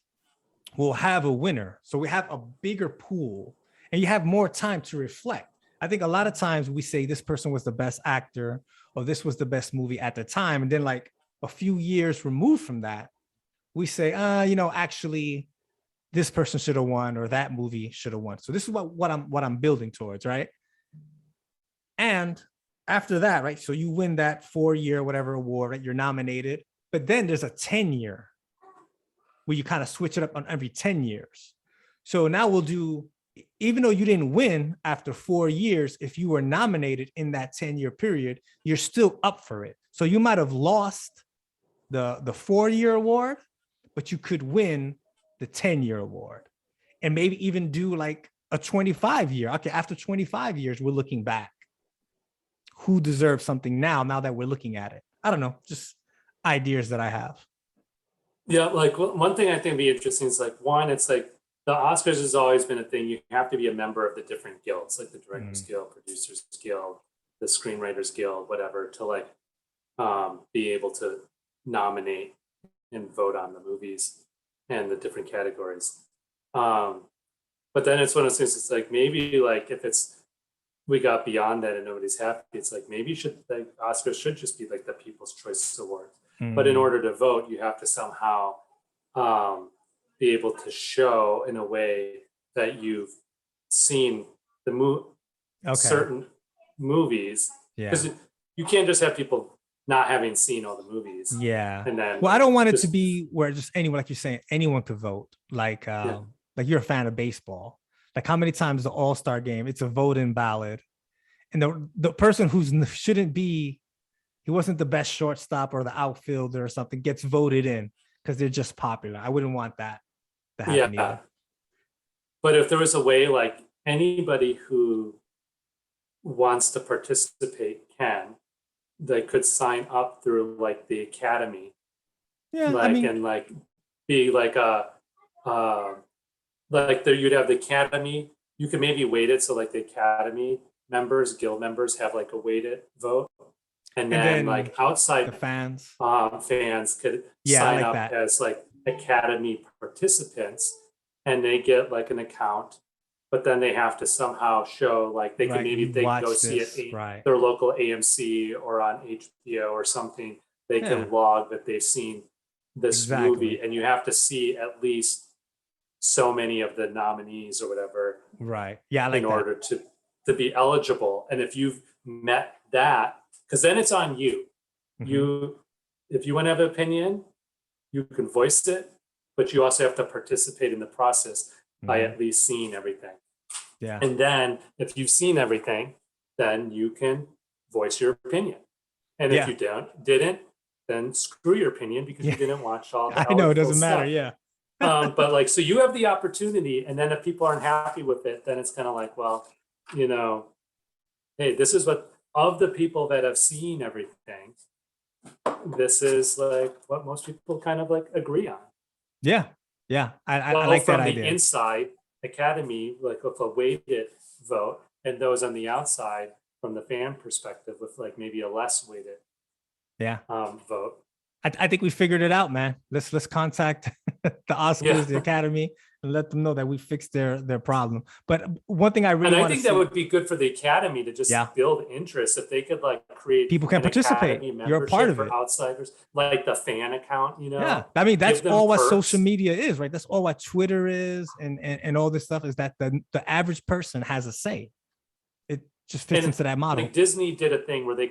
we'll have a winner. So we have a bigger pool and you have more time to reflect. I think a lot of times we say this person was the best actor or this was the best movie at the time. And then like a few years removed from that, we say, actually this person should have won or that movie should have won. So this is what I'm building towards, right? And after that, right? So you win that 4-year whatever award, right? You're nominated, but then there's a 10-year where you kind of switch it up on every 10 years. So now we'll do, even though you didn't win after 4 years, if you were nominated in that 10-year period, you're still up for it. So you might have lost the 4-year award, but you could win the 10-year award and maybe even do like a 25-year. Okay, after 25 years, we're looking back. Who deserves something now that we're looking at it? I don't know, just ideas that I have. Yeah, like one thing I think would be interesting is like, one, it's like the Oscars has always been a thing. You have to be a member of the different guilds, like the Directors Guild, Producers Guild, the Screenwriters Guild, whatever, to like be able to nominate and vote on the movies and the different categories. But then it's one of those things, it's like maybe like if we got beyond that and nobody's happy, it's like maybe Oscars should just be like the People's Choice Award. But in order to vote, you have to somehow be able to show in a way that you've seen the certain movies. Because you can't just have people not having seen all the movies. Yeah. And then I don't want it to be where just anyone, like you're saying, anyone could vote. Like you're a fan of baseball. Like how many times the All-Star game, it's a vote-in ballot. And the person shouldn't be, he wasn't the best shortstop or the outfielder or something, gets voted in because they're just popular. I wouldn't want that to happen either. But if there was a way like anybody who wants to participate they could sign up through like the Academy. Yeah. And like be like you'd have the Academy, you could maybe weight it so like the Academy members, guild members have like a weighted vote. And then like outside the fans could sign up as like Academy participants and they get like an account, but then they have to somehow show like they can maybe they can go see it their local AMC or on HBO or something. They can log that they've seen this movie, and you have to see at least so many of the nominees or whatever. Right. Yeah. In order to be eligible. And if you've met that, because then it's on you. If you want to have an opinion, you can voice it, but you also have to participate in the process by at least seeing everything. Yeah. And then if you've seen everything, then you can voice your opinion. And if you didn't, then screw your opinion because you didn't watch all the I know, it doesn't stuff. matter. Yeah. But like, so you have the opportunity, and then if people aren't happy with it, then it's kind of like, well, hey, this is what, of the people that have seen everything, this is like what most people kind of like agree on. Yeah. Yeah. I like that idea. From the inside Academy, like with a weighted vote, and those on the outside from the fan perspective with like maybe a less weighted vote. I think we figured it out, man. Let's contact the Oscars, the Academy, and let them know that we fixed their problem. But one thing I really want to see, that would be good for the Academy to just build interest if they could like create people can participate. You're a part of it. Outsiders, like the fan account, Yeah, I mean that's all what social media is, right? That's all what Twitter is, and all this stuff is that the average person has a say. It just fits into that model. Like Disney did a thing where they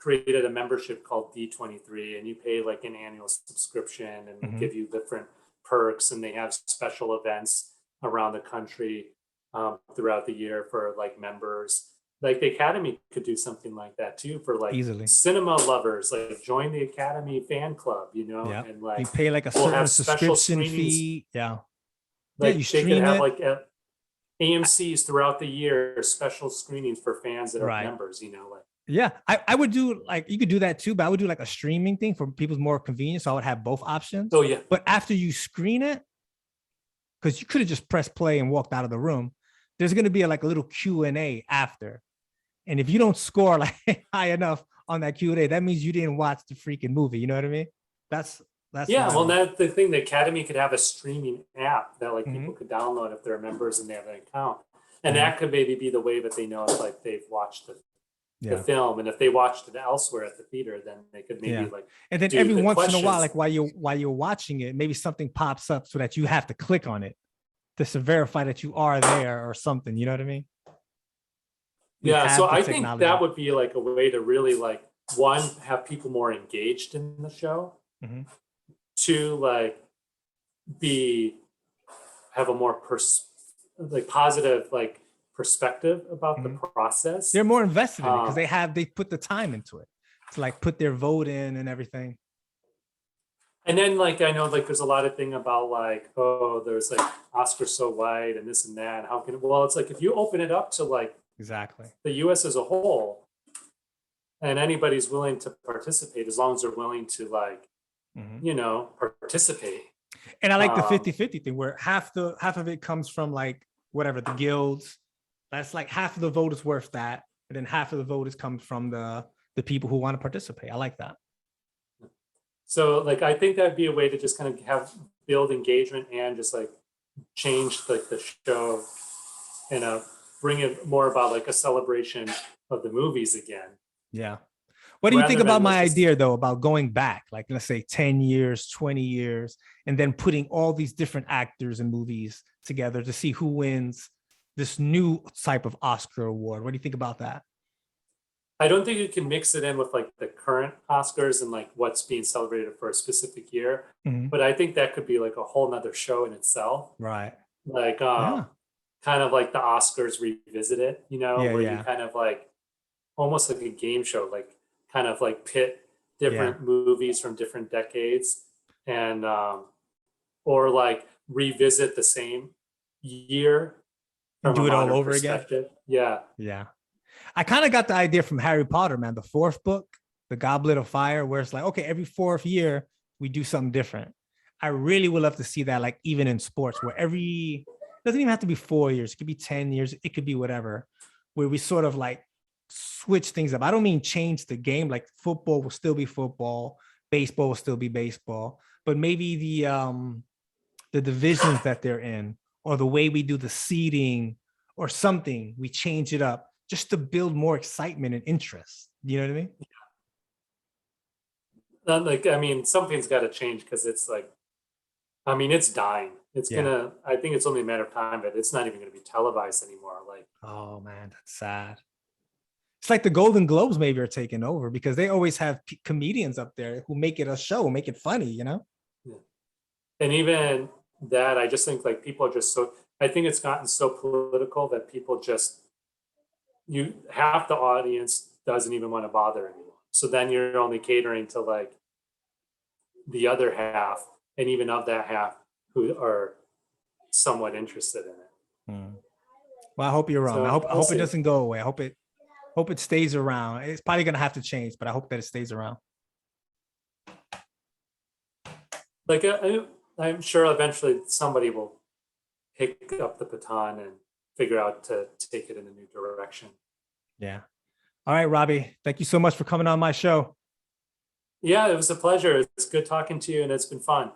created a membership called D23, and you pay like an annual subscription, and they give you different perks, and they have special events around the country throughout the year for like members. Like the Academy could do something like that too for like Easily. cinema lovers, like join the Academy fan club, you know, Yeah. and like You pay like a we'll certain have special subscription screenings. fee. Yeah. Like you they could stream have it. like AMC's throughout the year, special screenings for fans that are Right. members, you know, like. Yeah, I would do like, you could do that too, but I would do like a streaming thing for people's more convenience. So I would have both options. Oh yeah. But after you screen it, because you could have just pressed play and walked out of the room, there's going to be like a little Q&A after. And if you don't score like high enough on that Q&A, that means you didn't watch the freaking movie. You know what I mean? That's Yeah, my- well, that's the thing. The Academy could have a streaming app that like people could download if they're members and they have an account, and that could maybe be the way that they know if like they've watched the film, and if they watched it elsewhere at the theater, then they could maybe like. And then do every the once in a while, questions. like while you're watching it, maybe something pops up so that you have to click on it to verify that you are there or something. You know what I mean? We Yeah, have so the I think technology. that would be like a way to really like, one, have people more engaged in the show. Two, like have a more positive like perspective about the process. They're more invested in it because they put the time into it to like put their vote in and everything. And then like, I know like there's a lot of thing about like, oh, there's like Oscar so white and this and that. How can, well, it's like, if you open it up to like Exactly. the US as a whole, and anybody's willing to participate, as long as they're willing to like, you know, participate. And I like the 50-50 thing where half of it comes from like whatever the guilds. That's like half of the vote is worth that, and then half of the vote is comes from the people who want to participate. I like that. So like, I think that'd be a way to just kind of build engagement and just like change like the show and bring it more about like a celebration of the movies again. Yeah. What do you think Rather about than my just- idea though, about going back, like let's say 10 years, 20 years, and then putting all these different actors and movies together to see who wins this new type of Oscar award? What do you think about that? I don't think you can mix it in with like the current Oscars and like what's being celebrated for a specific year. But I think that could be like a whole nother show in itself. Right. Like kind of like the Oscars revisited, you know, where you kind of like almost like a game show, like kind of like pit different movies from different decades and or like revisit the same year And from do a it all modern over again. perspective. Yeah. Yeah. I kind of got the idea from Harry Potter, man, the fourth book, The Goblet of Fire, where it's like, okay, every fourth year we do something different. I really would love to see that, like even in sports, where it doesn't even have to be 4 years. It could be 10 years. It could be whatever, where we sort of like switch things up. I don't mean change the game. Like football will still be football. Baseball will still be baseball, but maybe the divisions that they're in or the way we do the seeding or something, we change it up just to build more excitement and interest. You know what I mean? Like, I mean, something's got to change because it's like, I mean, it's dying. It's I think it's only a matter of time, but it's not even going to be televised anymore. Like, oh man, that's sad. It's like the Golden Globes maybe are taking over because they always have comedians up there who make it a show, make it funny, you know? Yeah. And even that, I just think like people are just I think it's gotten so political that people just, half the audience doesn't even want to bother anymore. So then you're only catering to like the other half, and even of that half who are somewhat interested in it. Well, I hope you're wrong. So, I hope we'll it doesn't go away. I hope it stays around. It's probably gonna have to change, but I hope that it stays around. Like I'm sure eventually somebody will pick up the baton and figure out to take it in a new direction. Yeah. All right, Robby. Thank you so much for coming on my show. Yeah, it was a pleasure. It's good talking to you, and it's been fun.